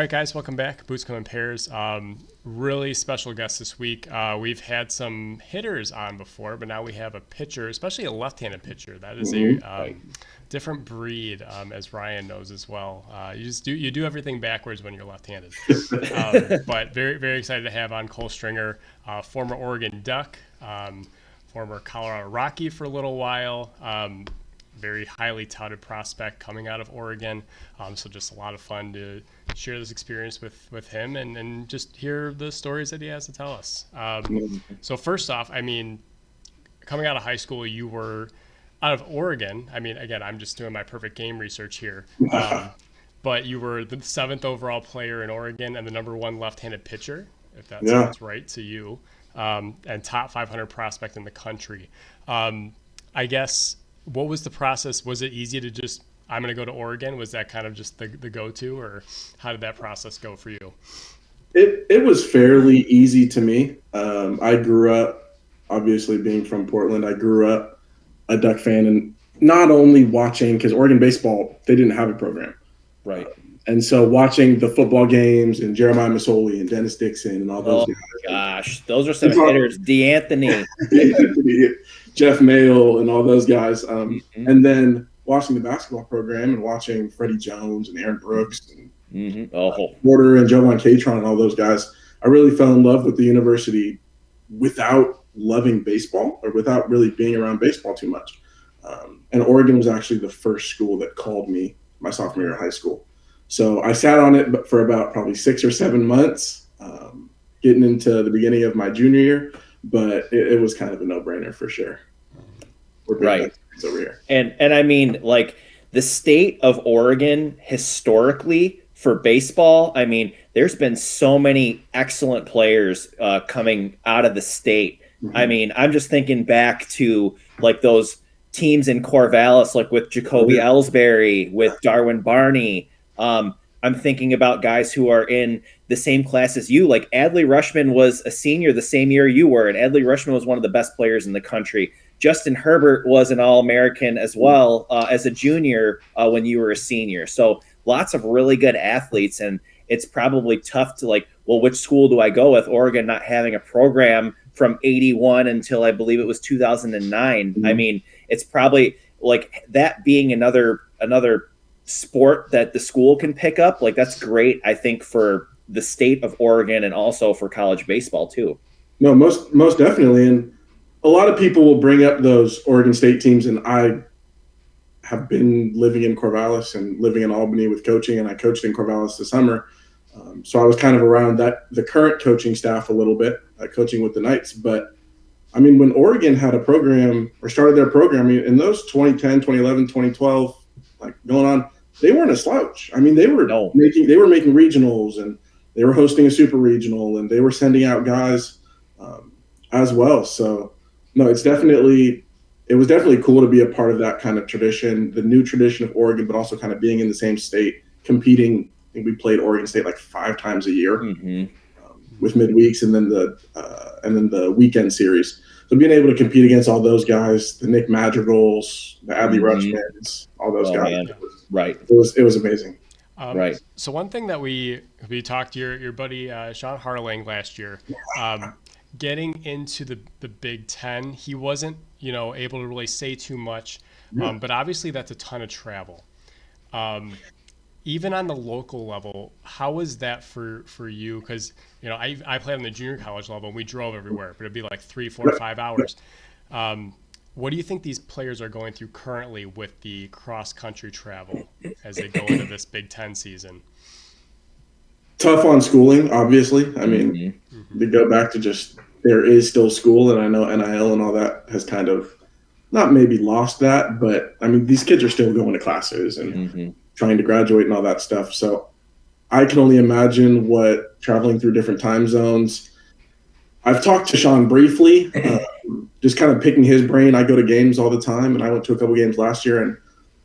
right, guys, welcome back. Boots Come in Pairs. Really special guest this week. We've had some hitters on before, but now we have a pitcher, especially a left-handed pitcher. That is a different breed, as Ryan knows as well. You do everything backwards when you're left-handed. But very, very excited to have on Cole Stringer, former Oregon Duck, former Colorado Rocky for a little while. Very highly touted prospect coming out of Oregon. So just a lot of fun to share this experience with him and just hear the stories that he has to tell us. So first off, I mean, coming out of high school, you were out of Oregon. I mean, again, I'm just doing my perfect game research here. But you were the 7th overall player in Oregon and the #1 left-handed pitcher, if that sounds right to you, and top 500 prospect in the country. I guess, what was the process? Was it easy to just, I'm going to go to Oregon? Was that kind of just the go-to, or how did that process go for you? It was fairly easy to me. I grew up, obviously being from Portland, I grew up a Duck fan, and not only watching, because Oregon baseball, they didn't have a program. Right. And so watching the football games and Jeremiah Masoli and Dennis Dixon and all those guys. Gosh, those are some hitters. D'Anthony. Jeff Mayle and all those guys. And then watching the basketball program and watching Freddie Jones and Aaron Brooks and Porter and Jovan Catron and all those guys, I really fell in love with the university without loving baseball or without really being around baseball too much. And Oregon was actually the first school that called me my sophomore year of high school. So I sat on it for about probably 6 or 7 months, getting into the beginning of my junior year. But it was kind of a no-brainer for sure. We're right over here. And I mean, like, the state of Oregon historically for baseball, I mean, there's been so many excellent players coming out of the state. I mean, I'm just thinking back to like those teams in Corvallis, like with Jacoby Ellsbury, with Darwin Barney. I'm thinking about guys who are in the same class as you. Like Adley Rushman was a senior the same year you were, and Adley Rushman was one of the best players in the country. Justin Herbert was an All-American as well as a junior when you were a senior. So lots of really good athletes, and it's probably tough to like, well, which school do I go with? Oregon not having a program from 81 until I believe it was 2009. I mean, it's probably like that being another sport that the school can pick up. Like, that's great, I think, for the state of Oregon and also for college baseball too. No, most definitely. And a lot of people will bring up those Oregon State teams, and I have been living in Corvallis and living in Albany with coaching, and I coached in Corvallis this summer. So I was kind of around the current coaching staff a little bit, coaching with the Knights. But I mean, when Oregon had a program or started their program in those 2010, 2011, 2012, like going on, they weren't a slouch. I mean, they were making regionals, and they were hosting a super regional, and they were sending out guys as well. So no, it was definitely cool to be a part of that kind of tradition, the new tradition of Oregon, but also kind of being in the same state, competing. I think we played Oregon State like 5 times a year with midweeks and then the weekend series. So being able to compete against all those guys, the Nick Madrigals, the Adley Rushmans, all those guys, it was amazing. Right. So one thing that we talked to your buddy Sean Harling last year, getting into the Big Ten, he wasn't able to really say too much, but obviously that's a ton of travel. Even on the local level, how was that for you? Because I played on the junior college level, and we drove everywhere, but it'd be like 3, 4, 5 hours. What do you think these players are going through currently with the cross-country travel as they go into this Big Ten season? Tough on schooling, obviously. I mean, to go back to just there is still school, and I know NIL and all that has kind of not maybe lost that, but I mean, these kids are still going to classes and trying to graduate and all that stuff. So I can only imagine what traveling through different time zones. I've talked to Sean briefly, just kind of picking his brain. I go to games all the time, and I went to a couple games last year, and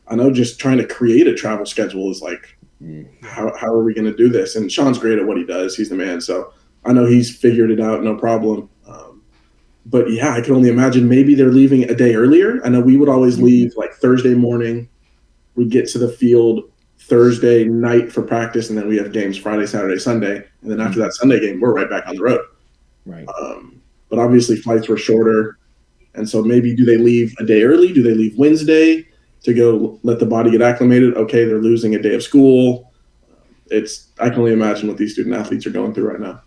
I know just trying to create a travel schedule is like, how are we going to do this? And Sean's great at what he does. He's the man. So I know he's figured it out, no problem. But yeah, I can only imagine maybe they're leaving a day earlier. I know we would always leave like Thursday morning. We'd get to the field Thursday night for practice, and then we have games Friday, Saturday, Sunday, and then after that Sunday game, we're right back on the road. Right. But obviously flights were shorter, and so maybe do they leave a day early? Do they leave Wednesday to go let the body get acclimated? Okay, they're losing a day of school. I can only imagine what these student athletes are going through right now.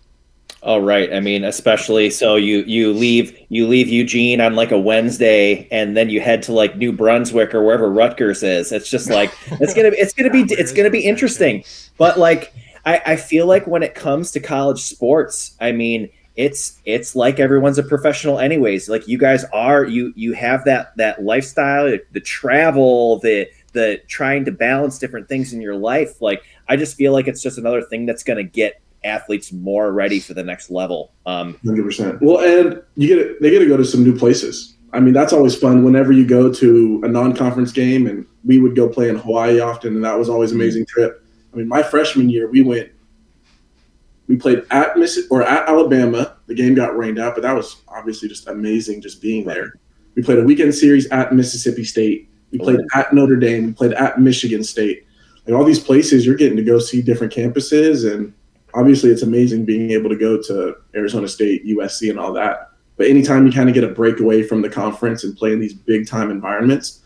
Oh, right. I mean, especially so you leave Eugene on like a Wednesday, and then you head to like New Brunswick or wherever Rutgers is. It's just like it's gonna be interesting. But like I feel like when it comes to college sports, I mean, it's like everyone's a professional anyways. Like you guys are, you have that lifestyle, the travel, the trying to balance different things in your life. Like I just feel like it's just another thing that's going to get athletes more ready for the next level. 100%. Well, and they get to go to some new places. I mean, that's always fun whenever you go to a non-conference game, and we would go play in Hawaii often, and that was always an amazing trip. I mean, my freshman year, we played at Alabama. The game got rained out, but that was obviously just amazing just being there. We played a weekend series at Mississippi State. We played at Notre Dame. We played at Michigan State. Like all these places, you're getting to go see different campuses, and obviously it's amazing being able to go to Arizona State, USC, and all that. But anytime you kind of get a break away from the conference and play in these big-time environments,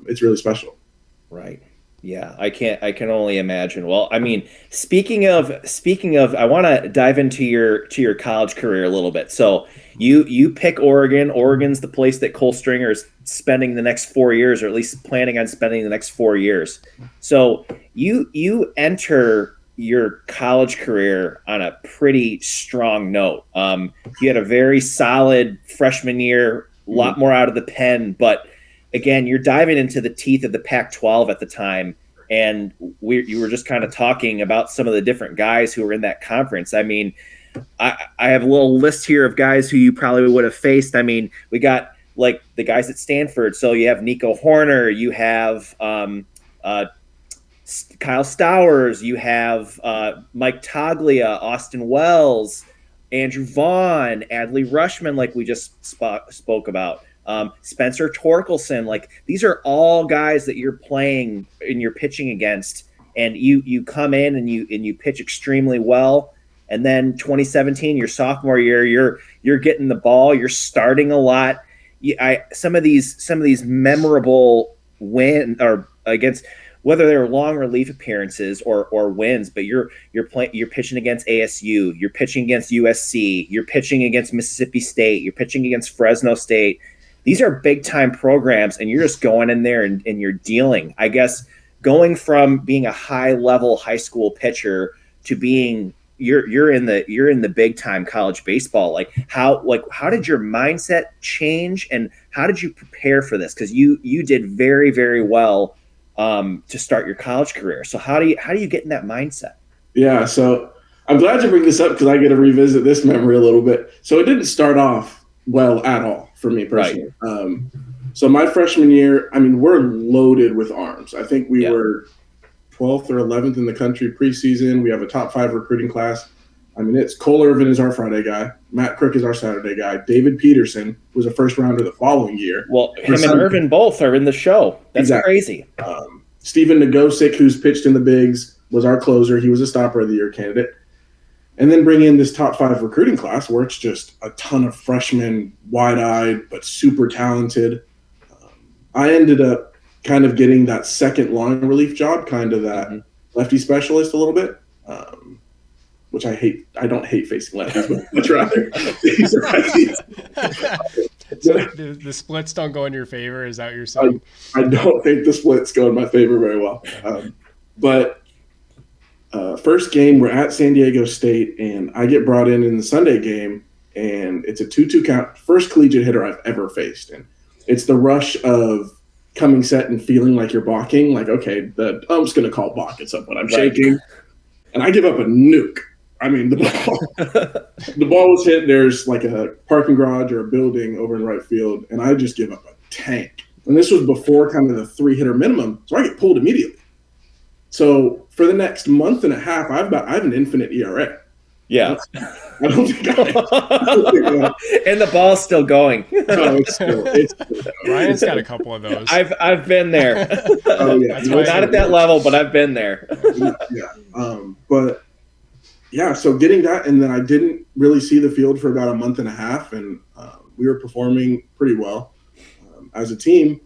it's really special. Right. Yeah, I can only imagine. Well, I mean, speaking of, I want to dive into your college career a little bit. So you pick Oregon. Oregon's the place that Cole Stringer is spending the next 4 years, or at least planning on spending the next 4 years. So you enter your college career on a pretty strong note. You had a very solid freshman year, a lot more out of the pen, but again, you're diving into the teeth of the Pac-12 at the time, and you were just kind of talking about some of the different guys who were in that conference. I mean, I have a little list here of guys who you probably would have faced. I mean, we got like the guys at Stanford. So you have Nico Horner, you have Kyle Stowers, you have Mike Taglia, Austin Wells, Andrew Vaughn, Adley Rushman, like we just spoke about. Spencer Torkelson, like these are all guys that you're playing and you're pitching against, and you come in and you pitch extremely well. And then 2017, your sophomore year, you're getting the ball, you're starting a lot. Some of these memorable win or against, whether they're long relief appearances or wins, but you're pitching against ASU, you're pitching against USC, you're pitching against Mississippi State, you're pitching against Fresno State. These are big time programs, and you're just going in there and you're dealing. I guess going from being a high level high school pitcher to being you're in the big time college baseball. How did your mindset change, and how did you prepare for this? Because you did very, very well to start your college career. So how do you get in that mindset? Yeah, so I'm glad you bring this up because I get to revisit this memory a little bit. So it didn't start off well at all for me personally. Right. So my freshman year, I mean, we're loaded with arms. I think we were 12th or 11th in the country preseason. We have a top 5 recruiting class. I mean, it's Cole Irvin is our Friday guy. Matt Crook is our Saturday guy. David Peterson was a first rounder the following year. Well, him and Irvin both are in the show. That's exactly crazy. Steven Nagosic, who's pitched in the bigs, was our closer. He was a stopper of the year candidate. And then bring in this top 5 recruiting class where it's just a ton of freshmen, wide-eyed, but super talented. I ended up kind of getting that second long relief job, kind of that lefty specialist a little bit, which I hate. I don't hate facing lefties, but much rather these are righties. So the splits don't go in your favor? Is that what you're saying? I don't think the splits go in my favor very well. But first game, we're at San Diego State, and I get brought in the Sunday game, and it's a 2-2 count. First collegiate hitter I've ever faced. And it's the rush of coming set and feeling like you're balking. Like, okay, I'm just going to call balk at some point. I'm shaking, and I give up a nuke. I mean, the ball was hit. There's like a parking garage or a building over in right field, and I just give up a tank. And this was before kind of the 3-hitter minimum, so I get pulled immediately. So for the next month and a half, I have an infinite ERA. Yeah. I don't think I And the ball's still going. no, it's still Ryan's got a couple of those. I've been there. Oh yeah, That's Not at that level, but I've been there. yeah. But yeah, so getting that, and then I didn't really see the field for about a month and a half, and we were performing pretty well as a team.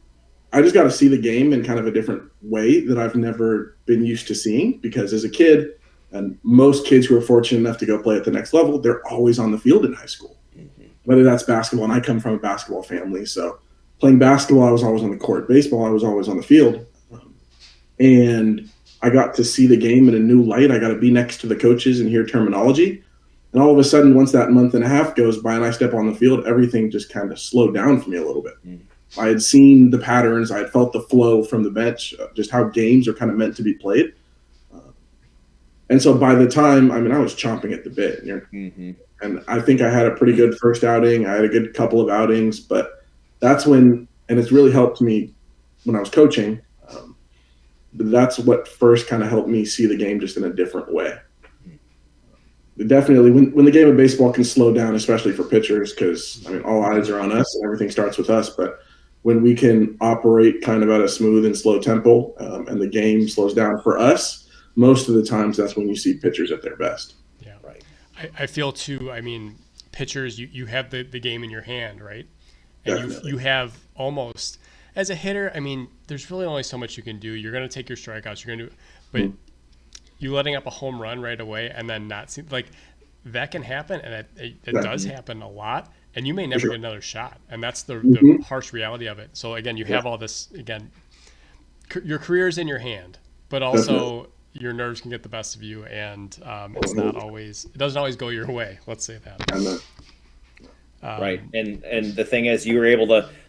I just got to see the game in kind of a different way that I've never been used to seeing, because as a kid, and most kids who are fortunate enough to go play at the next level, they're always on the field in high school, whether that's basketball. And I come from a basketball family, so playing basketball, I was always on the court. Baseball, I was always on the field. And I got to see the game in a new light. I got to be next to the coaches and hear terminology. And all of a sudden, once that month and a half goes by and I step on the field, everything just kind of slowed down for me a little bit. I had seen the patterns. I had felt the flow from the bench, just how games are kind of meant to be played. And so by the time, I was chomping at the bit. And I think I had a pretty good first outing. I had a good couple of outings, but that's when, and it's really helped me when I was coaching. But that's what first kind of helped me see the game just in a different way. Definitely, when the game of baseball can slow down, especially for pitchers, because all eyes are on us and everything starts with us. But when we can operate kind of at a smooth and slow tempo, and the game slows down for us, most of the times that's when you see pitchers at their best. Yeah, right. I feel too. Pitchers, you have the game in your hand, right? And you have almost, as a hitter, there's really only so much you can do. You're going to take your strikeouts. You're going to, but you letting up a home run right away and then not see, like, that can happen, and it does happen a lot. And you may never get another shot, and that's the harsh reality of it. So again, you have all this. Again, your career is in your hand, but also your nerves can get the best of you, and it's not always. It doesn't always go your way. Let's say that. Right, and the thing is, you were able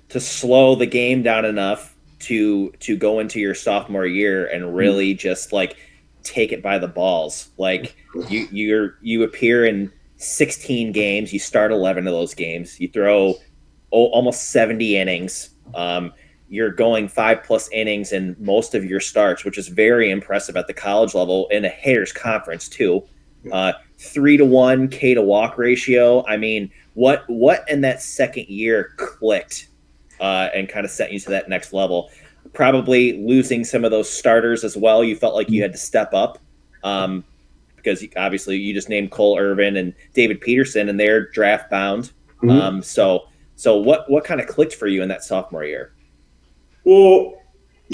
to slow the game down enough to go into your sophomore year and really just like take it by the balls. Like you appear in 16 games, you start 11 of those games, you throw almost 70 innings. You're going 5+ innings in most of your starts, which is very impressive at the college level in a hitters conference too. 3-to-1 K to walk ratio. What in that second year clicked and kind of set you to that next level? Probably losing some of those starters as well. You felt like you had to step up because obviously you just named Cole Irvin and David Peterson, and they're draft bound. So what kind of clicked for you in that sophomore year? Well,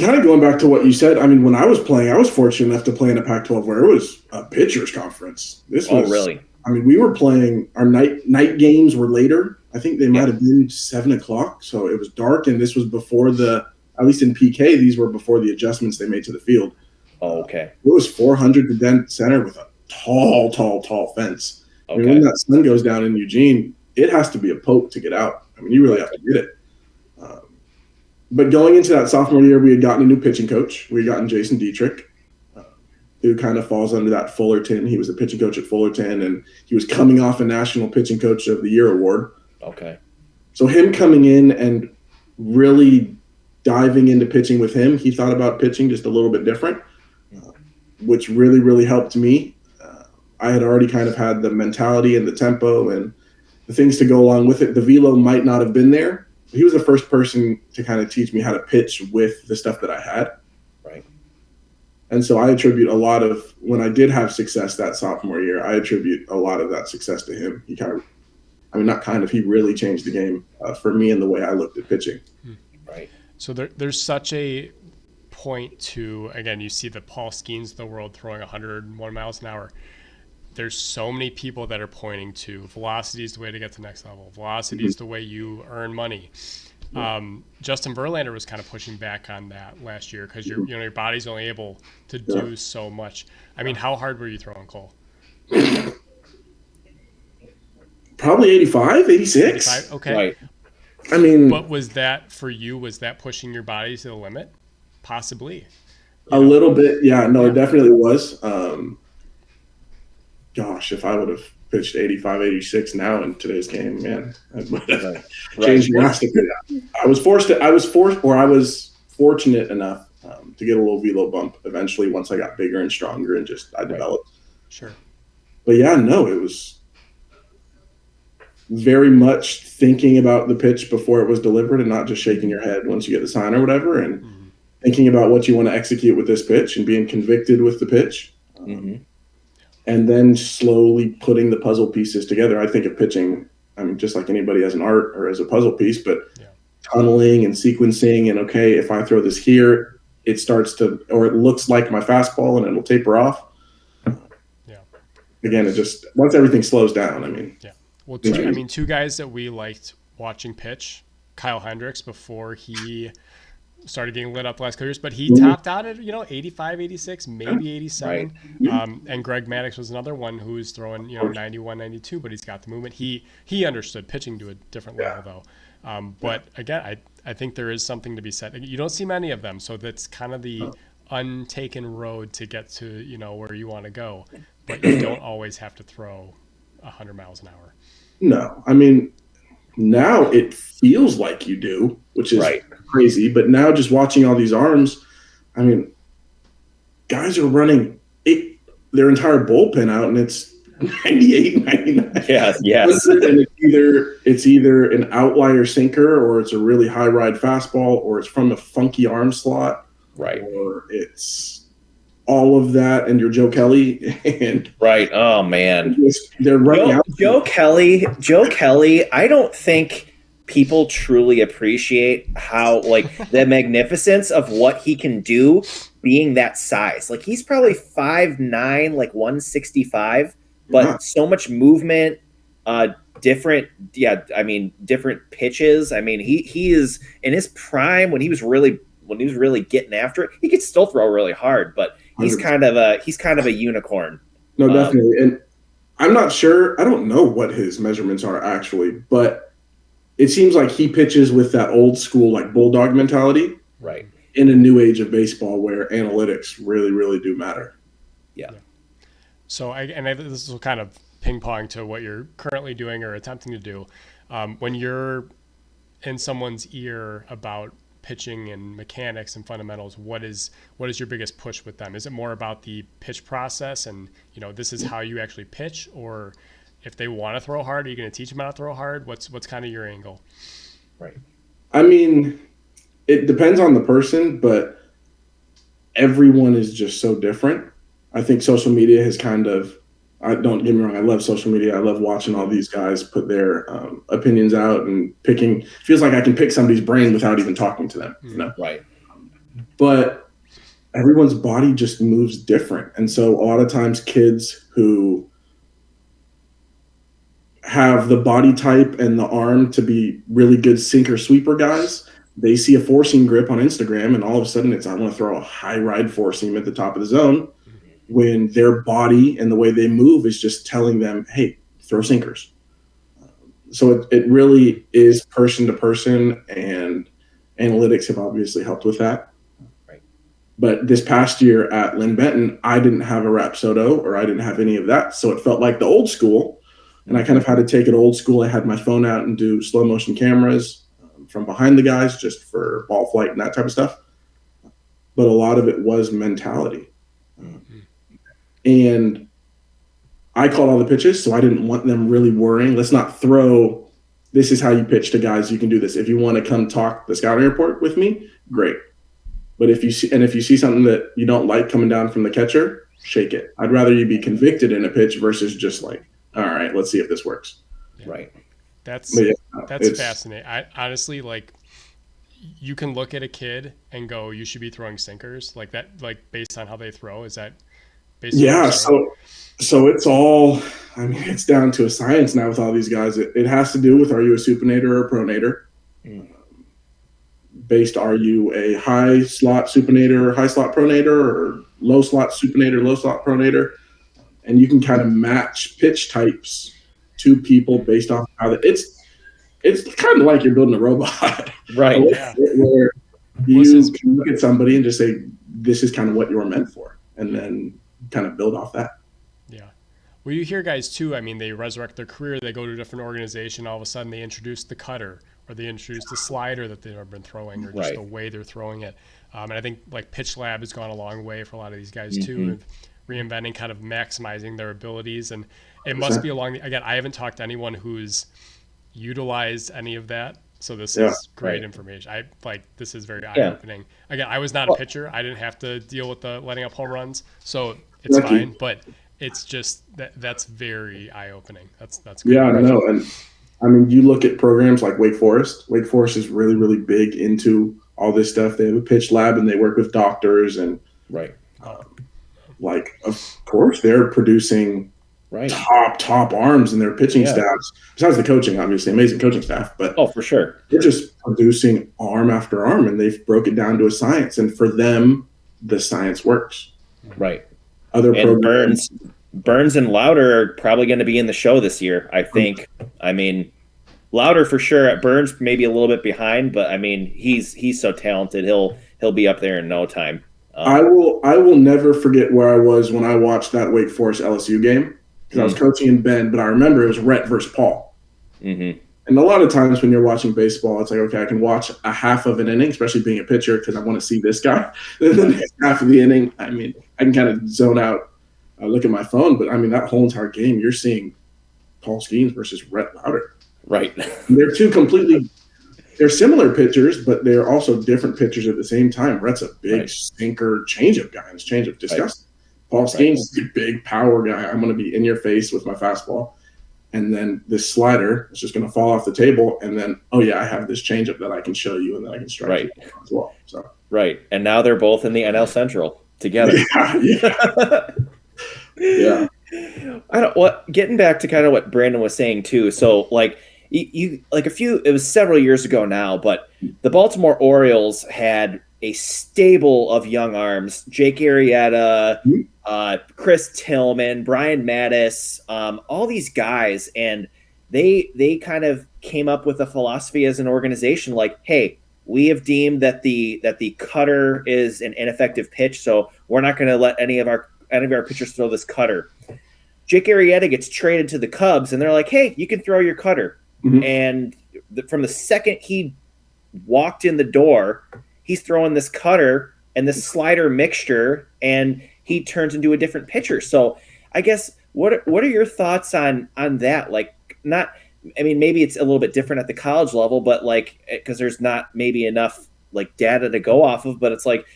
kind of going back to what you said, when I was playing, I was fortunate enough to play in a Pac-12 where it was a pitcher's conference. Really? We were playing, our night games were later. I think they might have been 7:00, so it was dark, and this was before at least in PK, these were before the adjustments they made to the field. Oh, okay. It was 400 to dent center with a tall fence. Okay. When that sun goes down in Eugene, it has to be a poke to get out. You really have to get it. But going into that sophomore year, we had gotten a new pitching coach. We had gotten Jason Dietrich, who kind of falls under that Fullerton. He was a pitching coach at Fullerton, and he was coming off a National Pitching Coach of the Year award. Okay. So him coming in and really diving into pitching with him, he thought about pitching just a little bit different, which really, really helped me. I had already kind of had the mentality and the tempo and the things to go along with it. The velo might not have been there. He was the first person to kind of teach me how to pitch with the stuff that I had. Right. And so I attribute a lot of, when I did have success that sophomore year, I attribute a lot of that success to him. He he really changed the game for me in the way I looked at pitching. Right. So there's such a point to, again, you see the Paul Skeens of the world throwing 101 miles an hour. There's so many people that are pointing to velocity is the way to get to the next level. Velocity is the way you earn money. Justin Verlander was kind of pushing back on that last year because your body's only able to do so much. How hard were you throwing, Cole? Probably 85, 86. 85? Okay. Right. But was that for you? Was that pushing your body to the limit? Possibly. A little bit, yeah. No, it definitely was. Gosh, if I would have pitched 85, 86 now in today's game, man, I would have changed drastically. I was fortunate enough to get a little velo bump eventually once I got bigger and stronger and I developed. Sure. But yeah, no, it was very much thinking about the pitch before it was delivered and not just shaking your head once you get the sign or whatever, and thinking about what you want to execute with this pitch and being convicted with the pitch. And then slowly putting the puzzle pieces together. I think of pitching, I mean, just like anybody as an art or as a puzzle piece, but tunneling and sequencing, and okay, if I throw this here, it starts to, or it looks like my fastball and it'll taper off. Again, it just, once everything slows down, I mean. Well, two guys that we liked watching pitch, Kyle Hendricks before he started getting lit up the last couple years, but he topped out at 85, 86, maybe 87. And Greg Maddux was another one who's throwing 91, 92, but he's got the movement. He understood pitching to a different level though. But again, I think there is something to be said. You don't see many of them, so that's kind of the untaken road to get to where you want to go. But you don't always have to throw 100 miles an hour. No, I mean, now it feels like you do, which is crazy. But now just watching all these arms, I mean, guys are running their entire bullpen out, and it's 98, 99. Yes. And it's either an outlier sinker, or it's a really high ride fastball, or it's from a funky arm slot, or it's all of that, and your Joe Kelly, and oh man, they're running out. Joe Kelly. I don't think people truly appreciate how the magnificence of what he can do, being that size. Like, he's probably 5'9", 165, but so much movement, different pitches. I mean, he is in his prime when he was really getting after it. He could still throw really hard, but he's kind of a unicorn. No, definitely. And I'm not sure. I don't know what his measurements are actually, but it seems like he pitches with that old school bulldog mentality, in a new age of baseball where analytics really, really do matter. So this will kind of ping pong to what you're currently doing or attempting to do. When you're in someone's ear about pitching and mechanics and fundamentals, what is your biggest push with them? Is it more about the pitch process and this is how you actually pitch, or if they want to throw hard, are you going to teach them how to throw hard? What's kind of your angle? I mean, it depends on the person, but everyone is just so different. I think social media has don't get me wrong, I love social media. I love watching all these guys put their opinions out and picking. It feels like I can pick somebody's brain without even talking to them. But everyone's body just moves different. And so a lot of times kids who have the body type and the arm to be really good sinker sweeper guys, they see a four seam grip on Instagram, and all of a sudden I want to throw a high ride four seam at the top of the zone, when their body and the way they move is just telling them, hey, throw sinkers. So it really is person to person, and analytics have obviously helped with that. But this past year at Lynn Benton, I didn't have a Rapsodo, or I didn't have any of that. So it felt like the old school, and I kind of had to take it old school. I had my phone out and do slow motion cameras from behind the guys just for ball flight and that type of stuff. But a lot of it was mentality. And I called all the pitches, so I didn't want them really worrying. Let's not throw, this is how you pitch to guys. You can do this. If you want to come talk the scouting report with me, great. But if you see something that you don't like coming down from the catcher, shake it. I'd rather you be convicted in a pitch versus just all right, let's see if this works. That's fascinating. I honestly, you can look at a kid and go, you should be throwing sinkers like that, based on how they throw. Is that so it's all, I mean, it's down to a science now with all these guys. It has to do with, are you a supinator or a pronator? Based, are you a high slot supinator, high slot pronator, or low slot supinator, low slot pronator? And you can kind of match pitch types to people based off how it's kind of like you're building a robot. Where you can look at somebody and just say, this is kind of what you're meant for. And then kind of build off that. Well, you hear guys too, I mean, they resurrect their career, they go to a different organization, all of a sudden they introduce the cutter, or they introduce the slider that they've been throwing, or just the way they're throwing it. And I think Pitch Lab has gone a long way for a lot of these guys too, with reinventing, kind of maximizing their abilities. And it must be again, I haven't talked to anyone who's utilize any of that. So this Yeah, is great right. information. This is very Yeah. eye-opening. Again, I was not a Well, pitcher. I didn't have to deal with the letting up home runs, so it's lucky. fine. But it's just that's very eye-opening. That's good. Yeah, no, and I mean, you look at programs like Wake Forest. Wake Forest is really, really big into all this stuff. They have a pitch lab and they work with doctors and right. like, of course, they're producing Right. top arms in their pitching Yeah. staffs. Besides the coaching, obviously, amazing coaching staff, but Oh, for sure. they're just producing arm after arm, and they've broke it down to a science. And for them, the science works. Right. Other And programs, Burns and Louder are probably going to be in the show this year, I think. I mean, Louder for sure. Burns maybe a little bit behind, but I mean, he's so talented. He'll be up there in no time. I will never forget where I was when I watched that Wake Forest LSU game, because I was coaching in Bend, but I remember it was Rhett versus Paul. Mm-hmm. And a lot of times when you're watching baseball, it's like, okay, I can watch a half of an inning, especially being a pitcher, because I want to see this guy. Then the next half of the inning, I mean, I can kind of zone out, look at my phone, but I mean, that whole entire game, you're seeing Paul Skeens versus Rhett Louder. Right. And they're similar pitchers, but they're also different pitchers at the same time. Rhett's a big sinker changeup guy, and his changeup disgusting. Paul Skeens is a big power guy. I'm going to be in your face with my fastball. And then this slider is just going to fall off the table. And then, oh, yeah, I have this changeup that I can show you, and then I can strike you as well. So. Right. And now they're both in the NL Central together. Yeah. Getting back to kind of what Brandon was saying too. So like you like it was several years ago now, but the Baltimore Orioles had a stable of young arms: Jake Arrieta, Chris Tillman, Brian Mattis, all these guys, and they kind of came up with a philosophy as an organization, like, hey, we have deemed that the cutter is an ineffective pitch, so we're not going to let any of our pitchers throw this cutter. Jake Arrieta gets traded to the Cubs, and they're like, hey, you can throw your cutter. Mm-hmm. And from the second he walked in the door, he's throwing this cutter and this slider mixture, and he turns into a different pitcher. So I guess what are your thoughts on that? Like, not, I mean, maybe it's a little bit different at the college level, but like, because there's not maybe enough like data to go off of, but it's like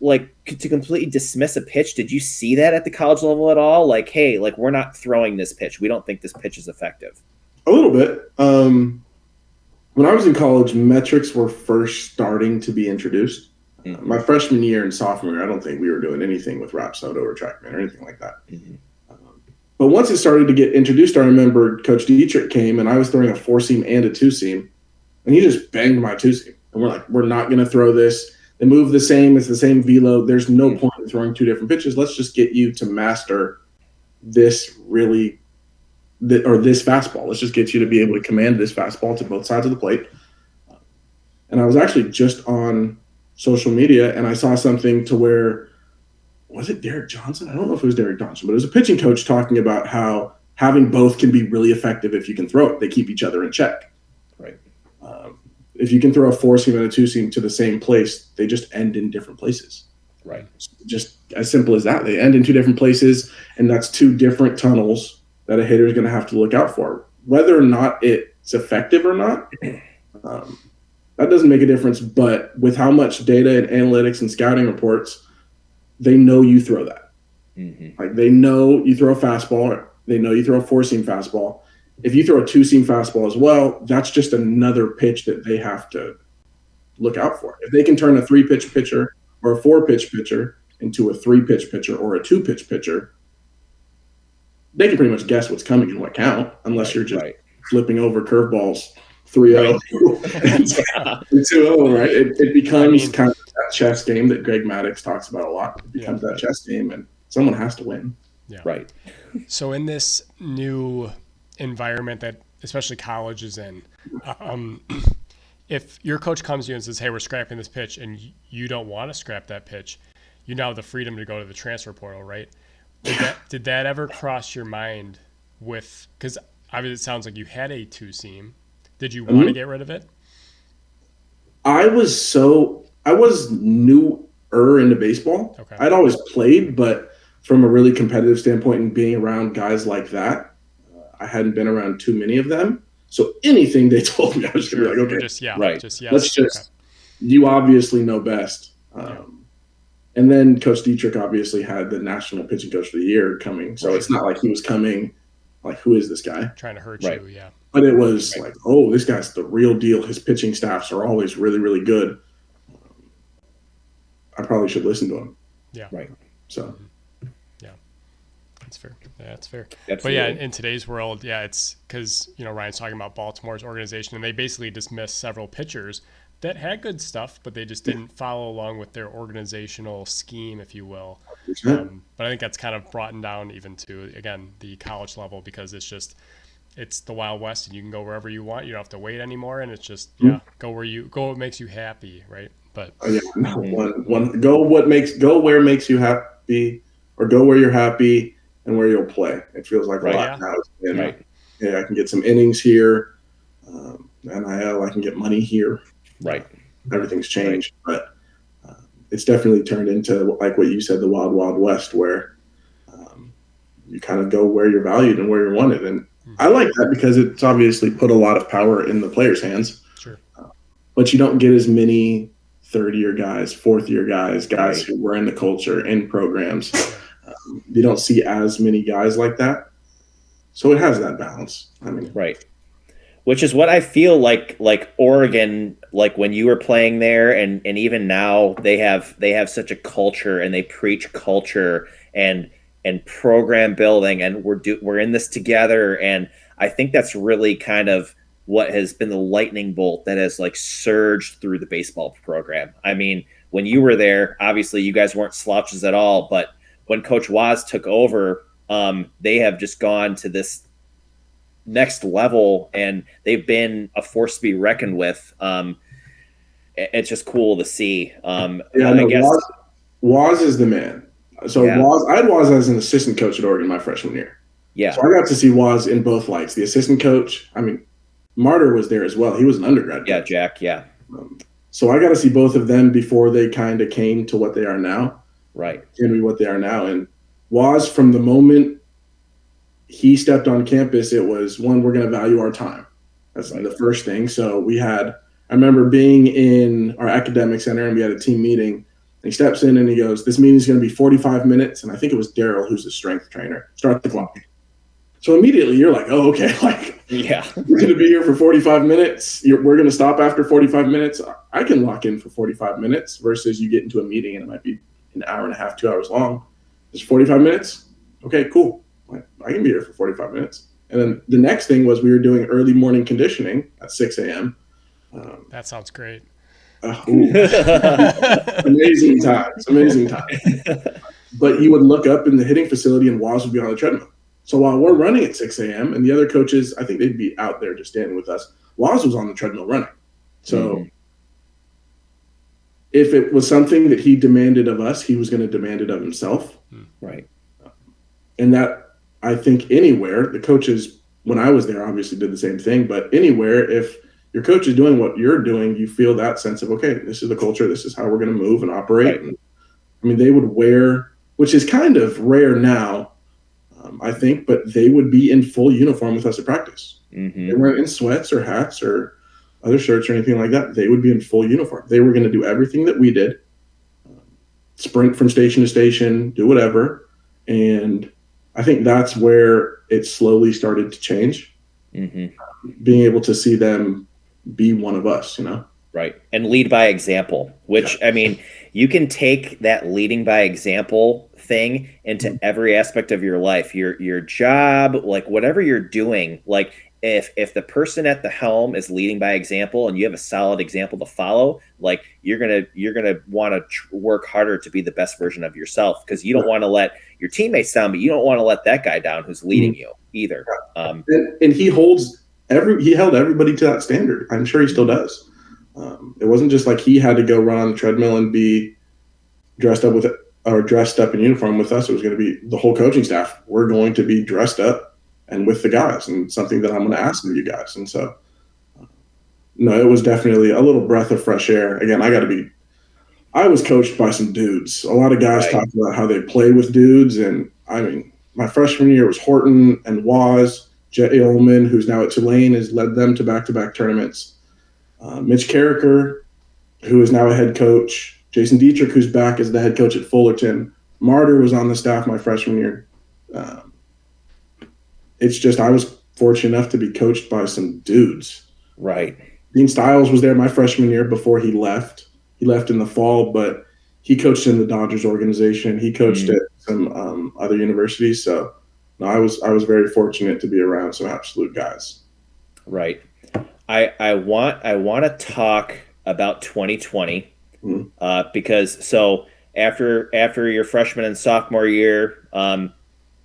to completely dismiss a pitch. Did you see that at the college level at all? Like, hey, like, we're not throwing this pitch. We don't think this pitch is effective. A little bit. When I was in college, metrics were first starting to be introduced. Mm-hmm. My freshman year and sophomore year, I don't think we were doing anything with Rapsodo or TrackMan or anything like that. Mm-hmm. But once it started to get introduced, I remember Coach Dietrich came, and I was throwing a 4-seam and a 2-seam, and he just banged my 2-seam. And we're like, we're not going to throw this. They move the same. It's the same velo. There's no point in throwing two different pitches. Let's just get you to master this this fastball. Let's just get you to be able to command this fastball to both sides of the plate. And I was actually just on social media, and I saw something to where, was it Derek Johnson? I don't know if it was Derek Johnson, but it was a pitching coach talking about how having both can be really effective if you can throw it. They keep each other in check. Right. If you can throw a 4-seam and a 2-seam to the same place, they just end in different places. Right. Just as simple as that. They end in two different places, and that's two different tunnels that a hitter is going to have to look out for. Whether or not it's effective or not, that doesn't make a difference. But with how much data and analytics and scouting reports, they know you throw that. Mm-hmm. Like, they know you throw a fastball. They know you throw a 4-seam fastball. If you throw a 2-seam fastball as well, that's just another pitch that they have to look out for. If they can turn a 3-pitch pitcher or a 4-pitch pitcher into a 3-pitch pitcher or a 2-pitch pitcher, they can pretty much guess what's coming in what count, unless you're just flipping over curveballs 3-0 and 2-0, right? It becomes kind of that chess game that Greg Maddux talks about a lot. It becomes that chess game, and someone has to win. Yeah. Right. So in this new environment that especially college is in, if your coach comes to you and says, hey, we're scrapping this pitch, and you don't want to scrap that pitch, you now have the freedom to go to the transfer portal, right? Did that ever cross your mind with, because obviously it sounds like you had a 2-seam. Did you want to get rid of it? I was newer into baseball. Okay. I'd always played, but from a really competitive standpoint and being around guys like that, I hadn't been around too many of them. So anything they told me, I was going to be like, okay, just, yeah, right. just yes. Let's just, you obviously know best. And then Coach Dietrich obviously had the National Pitching Coach of the Year coming. So it's not like he was coming like, who is this guy? Trying to hurt Right. you, yeah. But it was like, oh, this guy's the real deal. His pitching staffs are always really, really good. I probably should listen to him. Yeah. Right. So. Yeah. That's fair. Yeah, that's fair. Absolutely. But yeah, in today's world, yeah, it's because, Ryan's talking about Baltimore's organization, and they basically dismissed several pitchers that had good stuff, but they just didn't follow along with their organizational scheme, if you will. But I think that's kind of brought down even to, again, the college level, because it's the Wild West, and you can go wherever you want. You don't have to wait anymore, and it's just go what makes you happy, right? But go where makes you happy, or go where you're happy and where you'll play. It feels like a lot now. I can get some innings here, NIL. I can get money here. Right. Everything's changed, but it's definitely turned into, like what you said, the wild, wild west, where you kind of go where you're valued and where you're wanted. And I like that because it's obviously put a lot of power in the players' hands. Sure. But you don't get as many third-year guys, fourth-year guys who were in the culture, in programs. You don't see as many guys like that. So it has that balance. Right. Which is what I feel like Oregon, like when you were playing there, and even now they have such a culture, and they preach culture and program building, and we're in this together. And I think that's really kind of what has been the lightning bolt that has like surged through the baseball program. I mean, when you were there, obviously you guys weren't slouches at all, but when Coach Waz took over, they have just gone to this next level, and they've been a force to be reckoned with. It's just cool to see. I guess Waz is the man. So I had Waz as an assistant coach at Oregon my freshman year. Yeah. So I got to see Waz in both lights. The assistant coach, Martyr was there as well. He was an undergrad coach. Yeah, Jack, yeah. So I got to see both of them before they kind of came to what they are now. Right. And what they are now. And Waz, from the moment he stepped on campus, it was, one, we're going to value our time. That's the first thing. So I remember being in our academic center, and we had a team meeting, and he steps in and he goes, this meeting is going to be 45 minutes. And I think it was Daryl, who's the strength trainer. Start the clock. So immediately you're like, oh, okay. We're going to be here for 45 minutes. We're going to stop after 45 minutes. I can lock in for 45 minutes versus you get into a meeting and it might be an hour and a half, 2 hours long. It's 45 minutes. Okay, cool. I can be here for 45 minutes. And then the next thing was we were doing early morning conditioning at 6 a.m. That sounds great. Amazing times. But you would look up in the hitting facility and Waz would be on the treadmill. So while we're running at 6 a.m. and the other coaches, I think they'd be out there just standing with us, Waz was on the treadmill running. So if it was something that he demanded of us, he was going to demand it of himself. Right. And that, I think anywhere, the coaches, when I was there, obviously did the same thing. But anywhere, if your coach is doing what you're doing, you feel that sense of, okay, this is the culture. This is how we're going to move and operate. Right. And, they would wear, which is kind of rare now, I think, but they would be in full uniform with us at practice. They weren't in sweats or hats or other shirts or anything like that. They would be in full uniform. They were going to do everything that we did, sprint from station to station, do whatever. And I think that's where it slowly started to change. Being able to see them be one of us, Right. And lead by example, which, you can take that leading by example thing into every aspect of your life, your job, like whatever you're doing. Like if the person at the helm is leading by example and you have a solid example to follow, like you're going to want to work harder to be the best version of yourself, because you don't want to let your teammates down, but you don't want to let that guy down who's leading you either. And he held everybody to that standard. I'm sure he still does. It wasn't just like he had to go run on the treadmill and be dressed up in uniform with us. It was going to be the whole coaching staff. We're going to be dressed up and with the guys, and something that I'm going to ask of you guys. And so, no, it was definitely a little breath of fresh air. Again, I was coached by some dudes. A lot of guys talk about how they play with dudes. And my freshman year was Horton and Waz, Jay Ullman, who's now at Tulane, has led them to back-to-back tournaments. Mitch Carricker, who is now a head coach. Jason Dietrich, who's back as the head coach at Fullerton. Martyr was on the staff my freshman year. It's just I was fortunate enough to be coached by some dudes. Right. Dean Stiles was there my freshman year before he left. He left in the fall, but he coached in the Dodgers organization. He coached at some other universities. So no, I was very fortunate to be around some absolute guys. Right. I want to talk about 2020 because so after your freshman and sophomore year,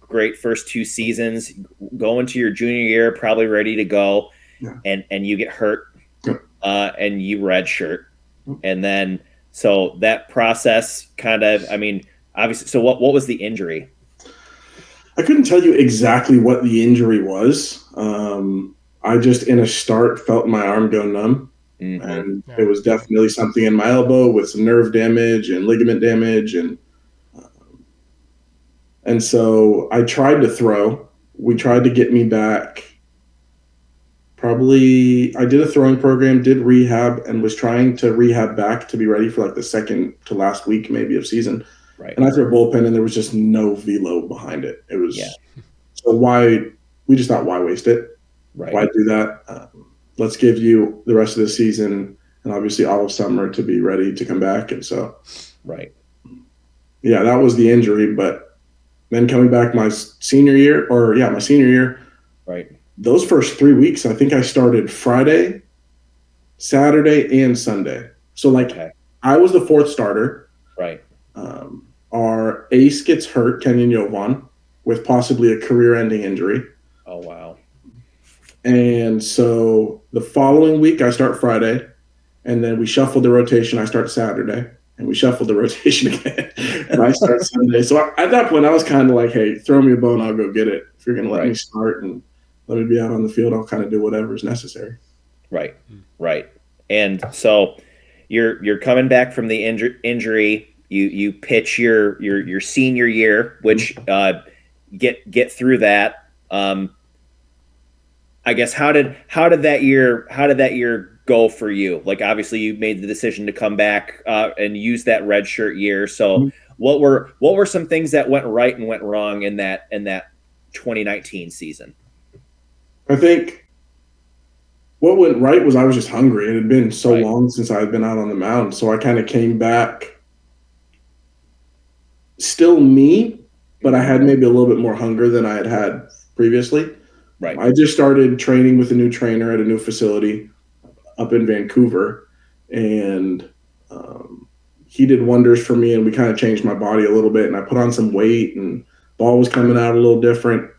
great first 2 seasons, go into your junior year probably ready to go, and you get hurt, and you redshirt, and then so that process kind of, I mean, obviously. So what was the injury? I couldn't tell you exactly what the injury was. I just in a start felt my arm go numb. And it was definitely something in my elbow with some nerve damage and ligament damage. And so I tried to throw. We tried to get me back. Probably I did a throwing program, did rehab, and was trying to rehab back to be ready for like the second to last week maybe of season. Right. And I threw a bullpen and there was just no velo behind it. It was so we just thought, why waste it? Right. Why do that? Let's give you the rest of the season and obviously all of summer to be ready to come back. And so, yeah, that was the injury. But then coming back my senior year, right. Those first 3 weeks, I think I started Friday, Saturday, and Sunday. So I was the 4th starter. Right. Our ace gets hurt, Kenyon Yovan, with possibly a career-ending injury. Oh, wow. And so the following week, I start Friday, and then we shuffled the rotation. I start Saturday, and we shuffled the rotation again, and I start Sunday. So at that point, I was kind of like, hey, throw me a bone, I'll go get it. If you're going to let me start and let me be out on the field, I'll kind of do whatever is necessary. Right, right. And so you're coming back from the injury. You pitch your senior year, which get through that. I guess how did that year go for you? Like obviously you made the decision to come back and use that redshirt year. So what were some things that went right and went wrong in that 2019 season? I think what went right was I was just hungry. It had been so long since I had been out on the mound. So I kind of came back still me, but I had maybe a little bit more hunger than I had previously. Right. I just started training with a new trainer at a new facility up in Vancouver, and he did wonders for me, and we kind of changed my body a little bit, and I put on some weight, and ball was coming out a little different.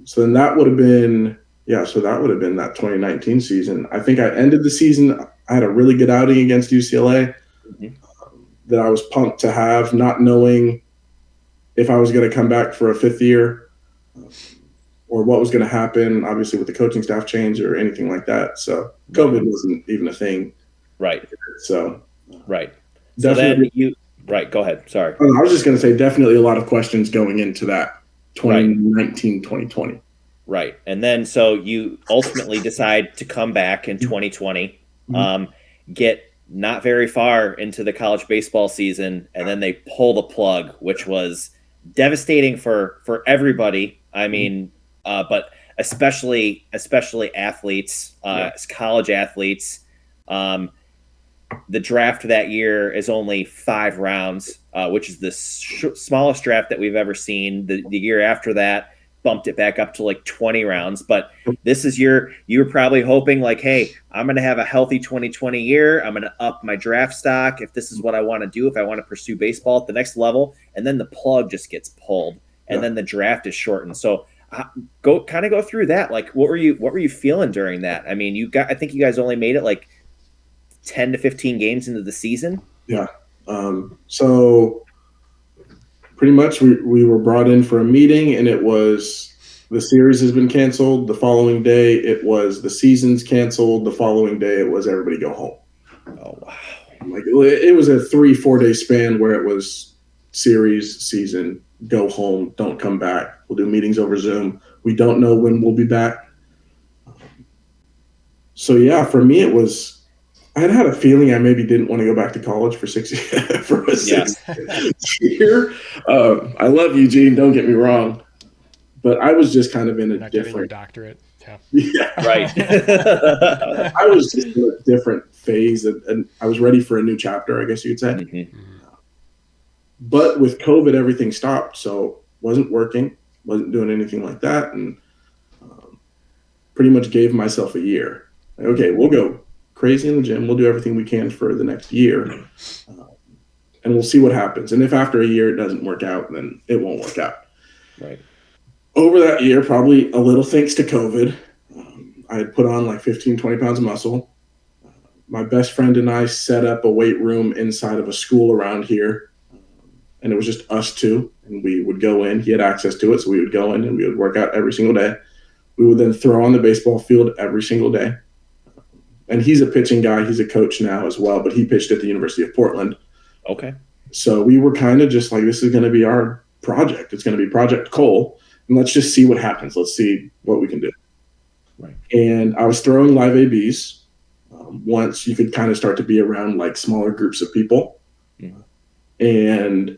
So then that would have been that 2019 season. I think I ended the season. I had a really good outing against UCLA that I was pumped to have, not knowing if I was going to come back for a 5th year or what was going to happen, obviously with the coaching staff change or anything like that. So COVID wasn't even a thing. Right. So definitely. Go ahead. Sorry. I was just going to say definitely a lot of questions going into that 2019, 2020. Right. And then so you ultimately decide to come back in 2020, get not very far into the college baseball season, and then they pull the plug, which was devastating for everybody. I mean, but especially athletes, college athletes. The draft that year is only 5 rounds, which is the smallest draft that we've ever seen. The year after that bumped it back up to like 20 rounds. But this is you were probably hoping like, hey, I'm going to have a healthy 2020 year. I'm going to up my draft stock if this is what I want to do, if I want to pursue baseball at the next level. And then the plug just gets pulled, and then the draft is shortened. So go through that. Like, what were you feeling during that? I mean, I think you guys only made it like 10 to 15 games into the season. Yeah. So pretty much we were brought in for a meeting, and it was the series has been canceled. The following day it was the season's canceled. The following day it was everybody go home. Oh, wow. Like it was a 3-4 day span where it was series, season, go home, don't come back. We'll do meetings over Zoom. We don't know when we'll be back. So yeah, for me, it was, I had a feeling I maybe didn't want to go back to college for for a sixth year. I love Eugene, don't get me wrong, but I was just kind of in a Not different getting your doctorate. Yeah, Right. I was just in a different phase, and I was ready for a new chapter, I guess you'd say. Mm-hmm. But with COVID, everything stopped, so wasn't working, wasn't doing anything like that, and pretty much gave myself a year. Like, okay, we'll go crazy in the gym. We'll do everything we can for the next year, and we'll see what happens. And if after a year it doesn't work out, then it won't work out. Right. Over that year, probably a little thanks to COVID, I had put on like 15, 20 pounds of muscle. My best friend and I set up a weight room inside of a school around here, and it was just us two, and we would go in. He had access to it, so we would go in and we would work out every single day. We would then throw on the baseball field every single day. And he's a pitching guy. He's a coach now as well, but he pitched at the University of Portland. Okay. So we were kind of just like, this is going to be our project. It's going to be Project Cole, and let's just see what happens. Let's see what we can do. Right. And I was throwing live ABs. Once you could kind of start to be around like smaller groups of people. Mm-hmm. And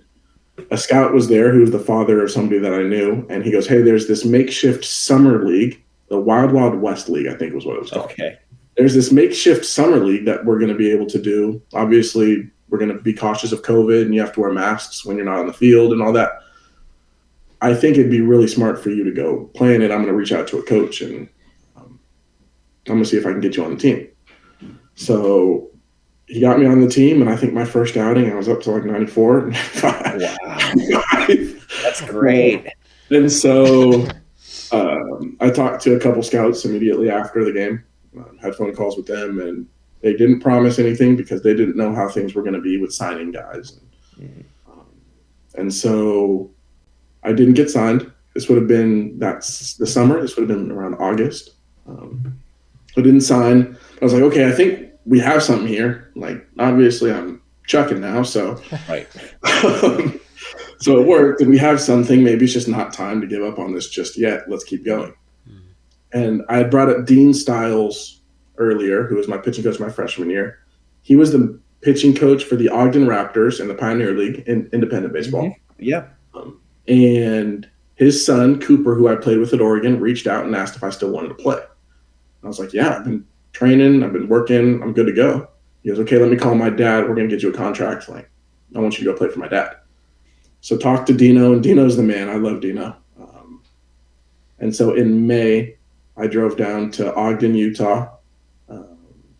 a scout was there who was the father of somebody that I knew. And he goes, hey, there's this makeshift summer league, the Wild Wild West League, I think was what it was called. Okay. There's this makeshift summer league that we're going to be able to do. Obviously, we're going to be cautious of COVID, and you have to wear masks when you're not on the field and all that. I think it'd be really smart for you to go play in it. I'm going to reach out to a coach, and I'm going to see if I can get you on the team. So he got me on the team, and I think my first outing, I was up to like 94. Wow. That's great. And so I talked to a couple scouts immediately after the game, had phone calls with them, and they didn't promise anything because they didn't know how things were going to be with signing guys. And so I didn't get signed. This would have been, that's the summer. This would have been around August. I didn't sign. I was like, okay, I think we have something here. Like, obviously I'm chucking now. So, Right. So it worked, and we have something. Maybe it's just not time to give up on this just yet. Let's keep going. And I had brought up Dean Stiles earlier, who was my pitching coach my freshman year. He was the pitching coach for the Ogden Raptors in the Pioneer League in independent baseball. Mm-hmm. Yeah. And his son, Cooper, who I played with at Oregon, reached out and asked if I still wanted to play. I was like, yeah, I've been training, I've been working, I'm good to go. He goes, okay, let me call my dad. We're going to get you a contract. Like, I want you to go play for my dad. So talk to Dino, and Dino's the man. I love Dino. And so in May, I drove down to Ogden, Utah,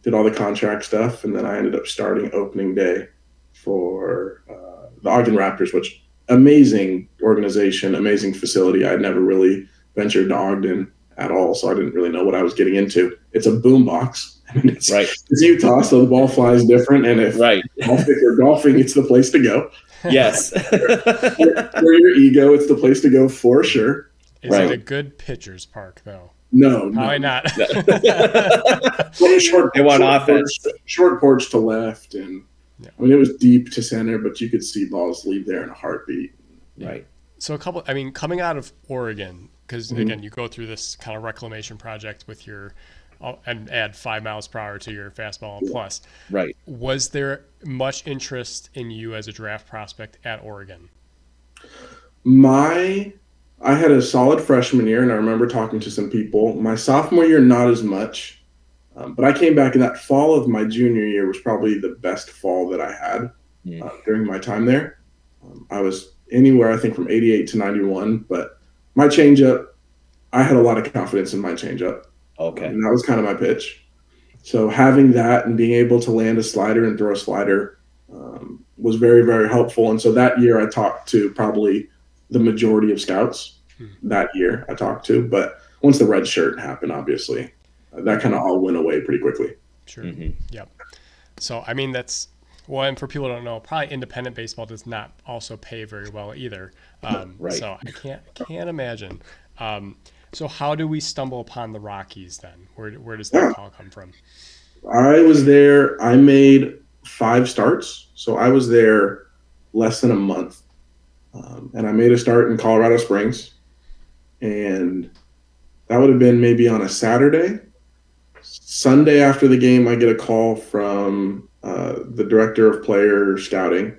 did all the contract stuff, and then I ended up starting opening day for the Oregon Raptors, which amazing organization, amazing facility. I'd never really ventured to Ogden at all, so I didn't really know what I was getting into. It's a boombox. I mean, it's Utah, so the ball flies different, and if you're golfing, it's the place to go. Yes. For your ego, it's the place to go for sure. Is it a good pitcher's park, though? No, probably not. They want offense. Short porch to left, and I mean, it was deep to center, but you could see balls leave there in a heartbeat. Right. So coming out of Oregon, because again, you go through this kind of reclamation project with your, and add 5 miles per hour to your fastball plus. Right. Was there much interest in you as a draft prospect at Oregon? I had a solid freshman year, and I remember talking to some people. My sophomore year, not as much. But I came back in that fall of my junior year was probably the best fall that I had during my time there. I was anywhere, I think, from 88 to 91. But my changeup, I had a lot of confidence in my changeup. Okay. And that was kind of my pitch. So having that and being able to land a slider and throw a slider was very, very helpful. And so that year I talked to probably the majority of scouts that year I talked to. But once the red shirt happened, obviously, that kind of all went away pretty quickly. Sure. Yep. So, I mean, that's, well, and for people who don't know, probably independent baseball does not also pay very well either. Right. So I can't imagine. So how do we stumble upon the Rockies then? Where does that call come from? I was there. I made 5 starts. So I was there less than a month. And I made a start in Colorado Springs, and that would have been maybe on a Saturday. Sunday after the game, I get a call from the director of player scouting.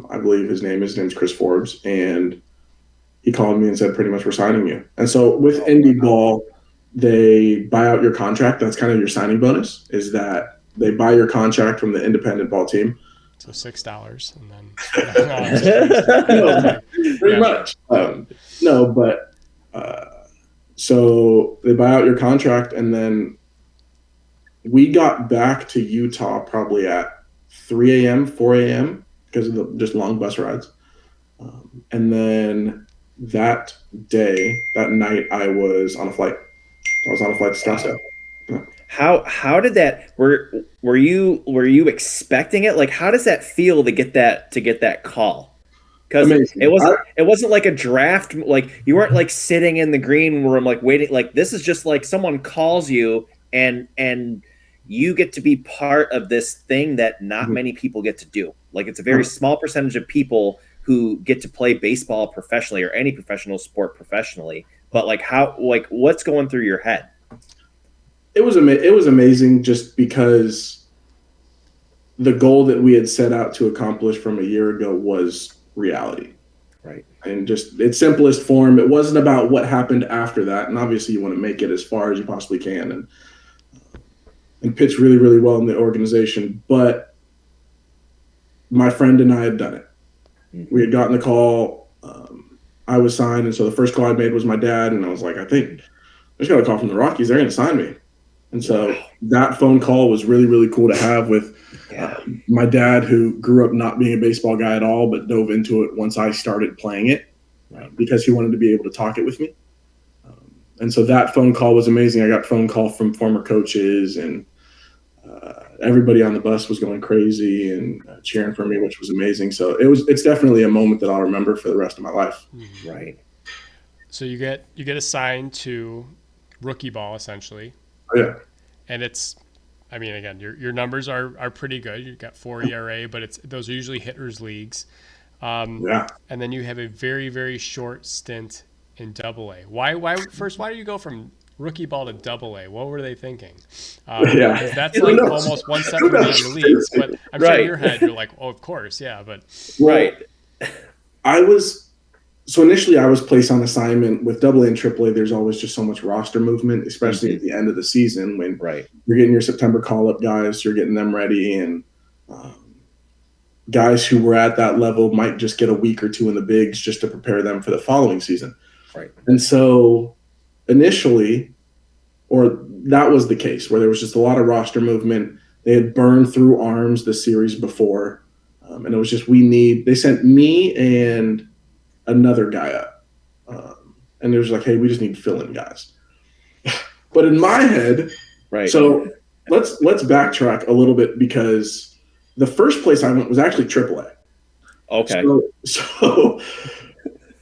I believe his name's Chris Forbes, and he called me and said, pretty much, we're signing you. And so with indie ball, they buy out your contract. That's kind of your signing bonus, is that they buy your contract from the independent ball team. So $6, and then pretty much. So they buy out your contract, and then we got back to Utah probably at 3 a.m., 4 a.m. because of the just long bus rides. And then that night, I was on a flight. I was on a flight to Scottsdale. How did that? Were you expecting it? Like, how does that feel to get that call? Because it wasn't like a draft. Like, you weren't like sitting in the green room like waiting. Like, this is just like someone calls you and you get to be part of this thing that not many people get to do. Like, it's a very small percentage of people who get to play baseball professionally or any professional sport professionally. But what's going through your head? It was amazing just because the goal that we had set out to accomplish from a year ago was reality. Right. And just its simplest form, it wasn't about what happened after that. And obviously you want to make it as far as you possibly can and pitch really, really well in the organization. But my friend and I had done it. We had gotten the call. I was signed. And so the first call I made was my dad. And I was like, I think I just got a call from the Rockies. They're going to sign me. And so that phone call was really, really cool to have with my dad, who grew up not being a baseball guy at all, but dove into it once I started playing it because he wanted to be able to talk it with me. And so that phone call was amazing. I got phone call from former coaches, and everybody on the bus was going crazy and cheering for me, which was amazing. So it's definitely a moment that I'll remember for the rest of my life. Right. So you get assigned to rookie ball essentially. Oh, yeah. And it's, I mean, again, your numbers are pretty good. You've got 4 ERA, but those are usually hitters leagues. And then you have a very, very short stint in Double-A. Why do you go from rookie ball to Double-A? What were they thinking? Because that's like almost one step from the major leagues. But I'm sure in your head you're like, oh, of course, yeah. But So initially I was placed on assignment with Double-A and Triple-A. There's always just so much roster movement, especially at the end of the season when you're getting your September call-up guys, you're getting them ready, and guys who were at that level might just get a week or two in the bigs just to prepare them for the following season. Right. And so initially, or that was the case, where there was just a lot of roster movement. They had burned through arms the series before, and it was just they sent me and another guy up. And it was like, hey, we just need fill-in guys. But in my head, so let's backtrack a little bit, because the first place I went was actually AAA. Okay. So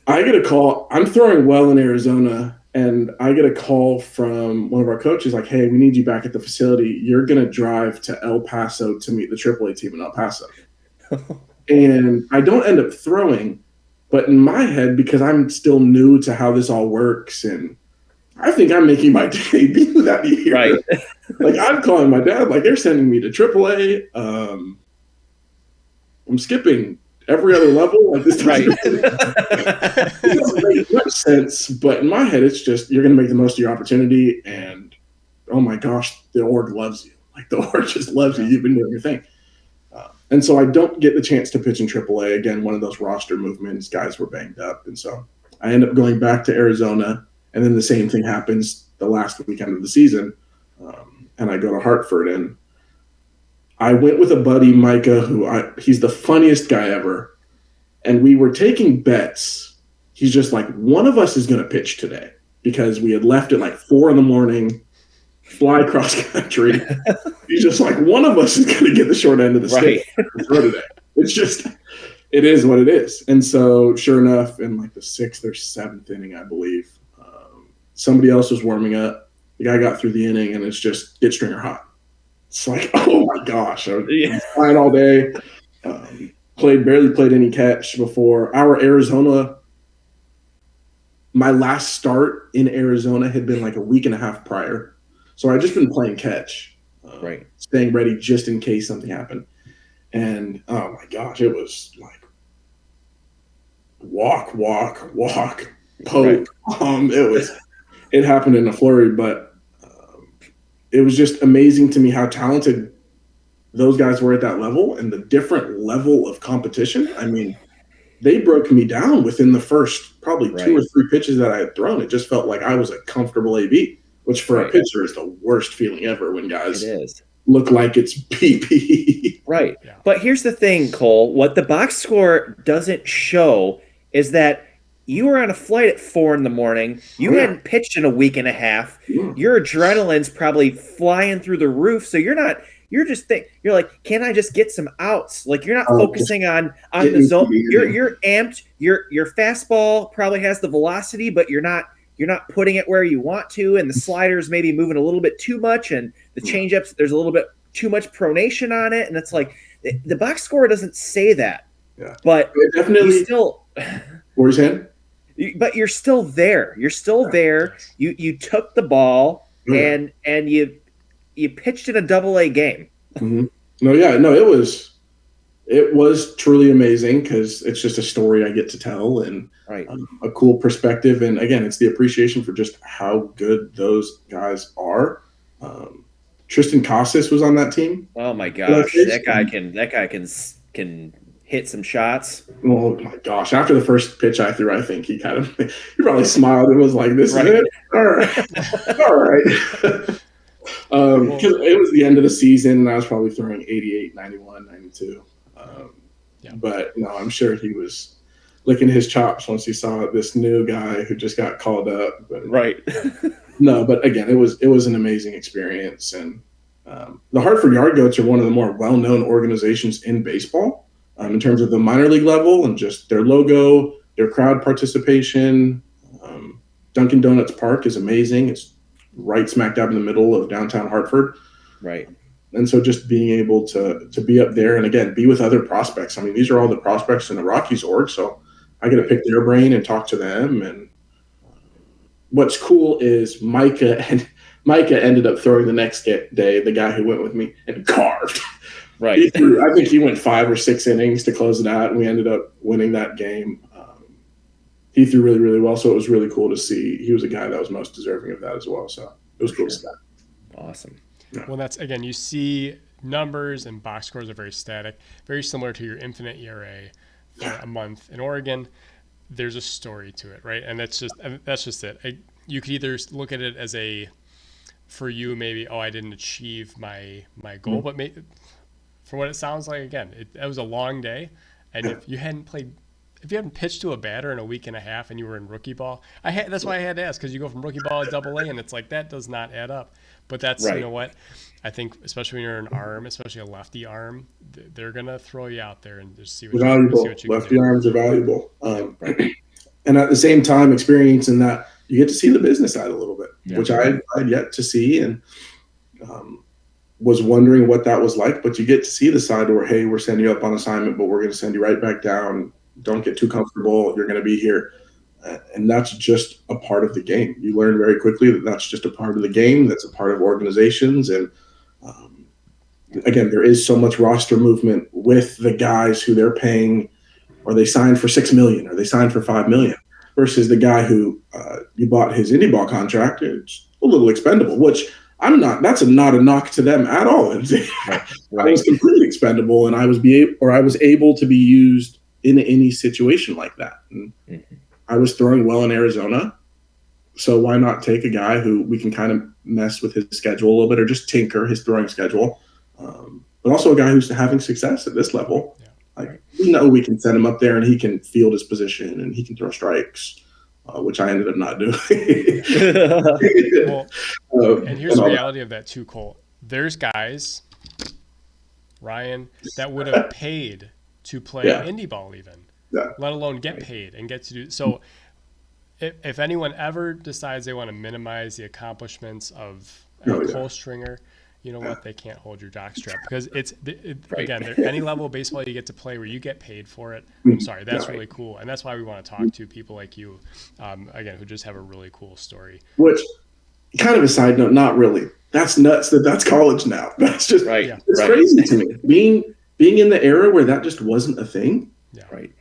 I get a call. I'm throwing well in Arizona, and I get a call from one of our coaches like, hey, we need you back at the facility. You're going to drive to El Paso to meet the AAA team in El Paso. And I don't end up throwing. But in my head, because I'm still new to how this all works, and I think I'm making my debut that year. Right. Like, I'm calling my dad, like, they're sending me to AAA. I'm skipping every other level. Like, this doesn't make much sense. But in my head, it's just, you're going to make the most of your opportunity. And, oh my gosh, the org loves you. Like, the org just loves you. You've been doing your thing. And so I don't get the chance to pitch in AAA. Again, one of those roster movements, guys were banged up. And so I end up going back to Arizona, and then the same thing happens the last weekend of the season. And I go to Hartford, and I went with a buddy, Micah, he's the funniest guy ever. And we were taking bets. He's just like, one of us is going to pitch today, because we had left at like 4 a.m, fly cross country. He's just like, one of us is going to get the short end of the stick today. It's just, it is what it is. And so sure enough, in like the 6th or 7th inning, I believe, somebody else was warming up. The guy got through the inning, and it's just get stringer hot. It's like, oh my gosh, I'm flying all day. barely played any catch before. My last start in Arizona had been like a week and a half prior. So I'd just been playing catch, staying ready just in case something happened. And oh my gosh, it was like walk, poke. It happened in a flurry, but it was just amazing to me how talented those guys were at that level and the different level of competition. I mean, they broke me down within the first probably 2 or 3 pitches that I had thrown. It just felt like I was a comfortable AB, which for a pitcher is the worst feeling ever when guys look like it's PP. Right. Yeah. But here's the thing, Cole. What the box score doesn't show is that you were on a flight at 4 a.m. You hadn't pitched in a week and a half. Your adrenaline's probably flying through the roof. So you're like, can I just get some outs? Like you're not focusing on the zone. You're amped. Your fastball probably has the velocity, but you're not putting it where you want to, and the sliders maybe moving a little bit too much, and the changeups there's a little bit too much pronation on it, and it's like the box score doesn't say that. Yeah, but it definitely still. What was saying? But you're still there. You're still there. You took the ball and you pitched in a AA game. Mm-hmm. It was truly amazing because it's just a story I get to tell and a cool perspective. And again, it's the appreciation for just how good those guys are. Tristan Casas was on that team. Oh my gosh, that guy can hit some shots. Oh my gosh! After the first pitch I threw, I think he probably smiled and was like, "This is it, all right, all right." Because it was the end of the season, and I was probably throwing 88, 91, 92. But no, I'm sure he was licking his chops once he saw this new guy who just got called up. But, no, but again, it was an amazing experience, and the Hartford Yard Goats are one of the more well-known organizations in baseball in terms of the minor league level and just their logo, their crowd participation. Dunkin' Donuts Park is amazing. It's right smack dab in the middle of downtown Hartford. Right. And so just being able to be up there and, again, be with other prospects. I mean, these are all the prospects in the Rockies org, so I get to pick their brain and talk to them. And what's cool is Micah ended up throwing the next day, the guy who went with me, and carved. Right. I think he went 5 or 6 innings to close it out, and we ended up winning that game. He threw really, really well, so it was really cool to see. He was a guy that was most deserving of that as well, so it was cool to see that. Awesome. Yeah. Well, that's, again, you see numbers and box scores are very static, very similar to your infinite ERA for a month in Oregon. There's a story to it, right? And that's just it. You could either look at it as for you, maybe, I didn't achieve my goal, but for what it sounds like, again, it was a long day, and if you hadn't pitched to a batter in a week and a half and you were in rookie ball, that's why I had to ask, because you go from rookie ball to AA, and it's like that does not add up. But that's you know what, I think especially when you're an arm, especially a lefty arm, they're gonna throw you out there and just see what you can do. Lefty arms are valuable, and at the same time, experiencing that, you get to see the business side a little bit, which I had yet to see, and was wondering what that was like. But you get to see the side where, hey, we're sending you up on assignment, but we're going to send you right back down. Don't get too comfortable. You're going to be here. And that's just a part of the game. You learn very quickly that that's just a part of the game. That's a part of organizations. And again, there is so much roster movement with the guys who they're paying, or they signed for $6 million, or they signed for $5 million, versus the guy who you bought his indie ball contract. It's a little expendable, which that's not a knock to them at all. I was completely expendable, and I was able to be used in any situation like that. And I was throwing well in Arizona, so why not take a guy who we can kind of mess with his schedule a little bit, or just tinker his throwing schedule, but also a guy who's having success at this level. We know we can set him up there and he can field his position and he can throw strikes, which I ended up not doing. And here's the reality of that too, Cole. There's guys, Ryan, that would have paid to play indie ball even, let alone get paid and get to do. So if anyone ever decides they want to minimize the accomplishments of Cole Stringer, you know what, they can't hold your jockstrap because Right. again, any level of baseball you get to play where you get paid for it. I'm sorry, that's really cool, and that's why we want to talk to people like you, again, who just have a really cool story. Which, kind of a side note, not really. That's nuts. That's college now. That's just it's crazy to me. Being in the era where that just wasn't a thing. Yeah. Right.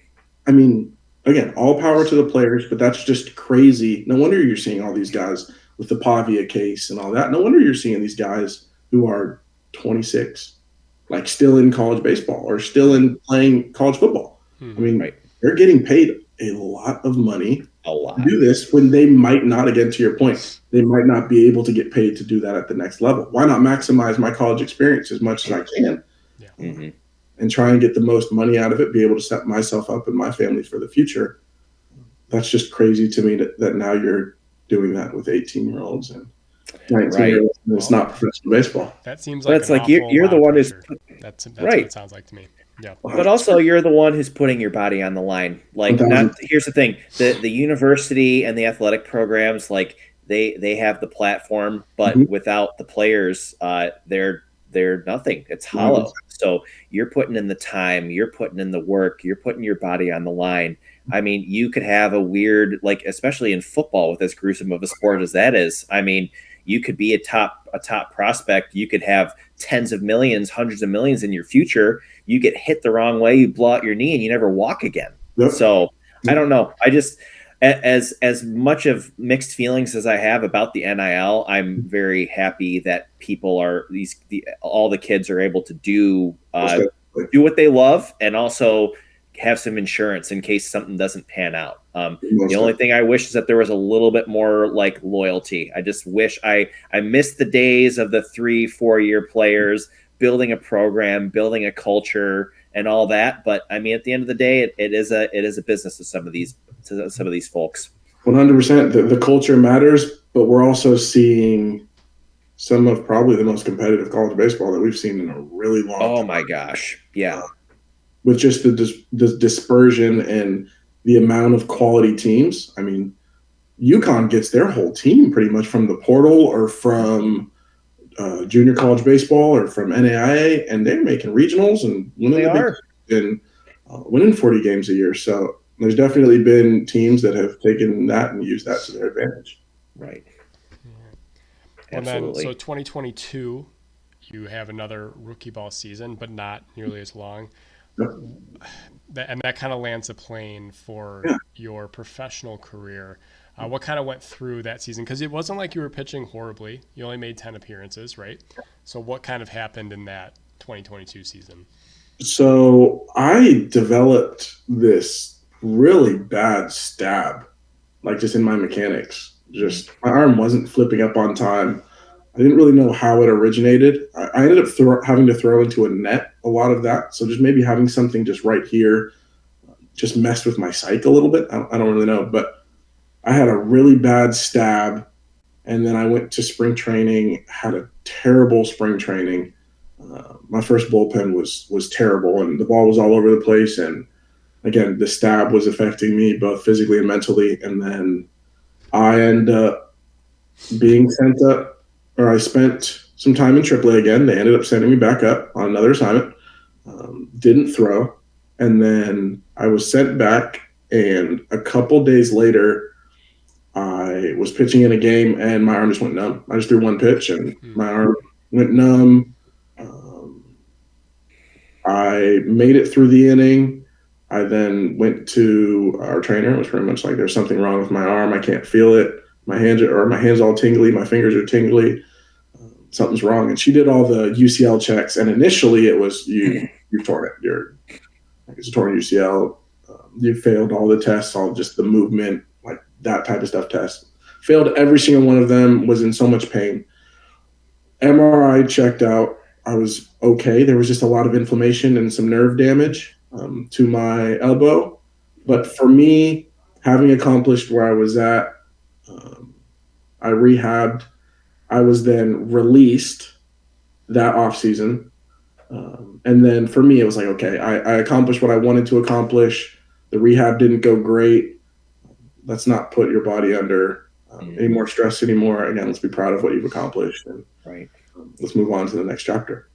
I mean, again, all power to the players, but that's just crazy. No wonder you're seeing all these guys with the Pavia case and all that. No wonder you're seeing these guys who are 26, like still in college baseball or still in playing college football. I mean, they're getting paid a lot of money to do this when they might not, again, to your point, they might not be able to get paid to do that at the next level. Why not maximize my college experience as much as I can? Yeah. And try and get the most money out of it, be able to set myself up and my family for the future. That's just crazy to me that now you're doing that with 18-year-olds and 19-year-olds. And it's not professional baseball. That seems like it's like you're the one who's that's what it sounds like to me. Yeah. But also you're the one who's putting your body on the line. Like, here's the thing. The university and the athletic programs, like they have the platform, but without the players, they're nothing. It's hollow. So you're putting in the time, you're putting in the work, you're putting your body on the line. I mean, you could have a weird, like, especially in football with as gruesome of a sport as that is. I mean, you could be a top prospect. You could have tens of millions, hundreds of millions in your future. You get hit the wrong way, you blow out your knee, and you never walk again. So I don't know. I just, as much of mixed feelings as I have about the NIL, I'm very happy that people are all the kids are able to do what they love and also have some insurance in case something doesn't pan out. The only thing I wish is that there was a little bit more like loyalty. I just wish I missed the days of the 3-4 year players building a program, building a culture and all that. But I mean, at the end of the day, it is a business to some of these folks. 100%. The culture matters, but we're also seeing some of probably the most competitive college baseball that we've seen in a really long time. Oh my gosh. Yeah. With just the dispersion and the amount of quality teams. I mean, UConn gets their whole team pretty much from the portal or from junior college baseball or from NAIA, and they're making regionals and winning 40 games a year. So there's definitely been teams that have taken that and used that to their advantage. Right. And then, so 2022, you have another rookie ball season, but not nearly as long. And that kind of lands a plane for your professional career. What kind of went through that season? Because it wasn't like you were pitching horribly. You only made 10 appearances, right? So what kind of happened in that 2022 season? So I developed this really bad stab, like just in my mechanics. Just my arm wasn't flipping up on time. I didn't really know how it originated. I ended up having to throw into a net a lot of that. So just maybe having something just right here just messed with my psyche a little bit. I don't really know. But I had a really bad stab. And then I went to spring training, had a terrible spring training. My first bullpen was terrible, and the ball was all over the place. And again, the stab was affecting me both physically and mentally. And then I ended up being sent up. Or I spent some time in AAA again. They ended up sending me back up on another assignment. Didn't throw. And then I was sent back, and a couple days later, I was pitching in a game, and my arm just went numb. I just threw one pitch, and my arm went numb. I made it through the inning. I then went to our trainer. It was pretty much like, there's something wrong with my arm. I can't feel it. My hand's all tingly. My fingers are tingly. Something's wrong. And she did all the UCL checks. And initially it was, you've torn it. It's a torn UCL. You failed all the tests, all just the movement, like that type of stuff tests. Failed every single one of them, was in so much pain. MRI checked out. I was okay. There was just a lot of inflammation and some nerve damage to my elbow. But for me, having accomplished where I was at, I rehabbed. I was then released that off season. And then for me, it was like, okay, I accomplished what I wanted to accomplish. The rehab didn't go great. Let's not put your body under any more stress anymore. Again, let's be proud of what you've accomplished. And, right. let's move on to the next chapter.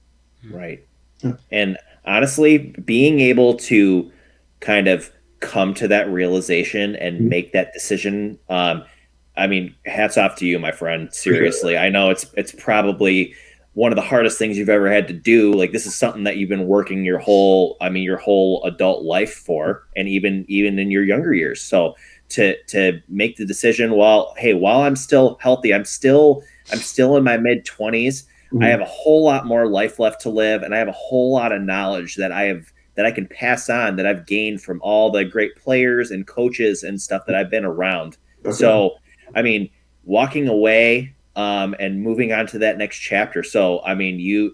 Right. Yeah. And honestly, being able to kind of come to that realization and make that decision, I mean, hats off to you, my friend. Seriously. I know it's probably one of the hardest things you've ever had to do. Like, this is something that you've been working your whole adult life for, and even in your younger years. So to make the decision, while I'm still healthy, I'm still in my mid-20s. Mm-hmm. I have a whole lot more life left to live, and I have a whole lot of knowledge that I can pass on, that I've gained from all the great players and coaches and stuff that I've been around. Okay. So, I mean, walking away and moving on to that next chapter. So, I mean, you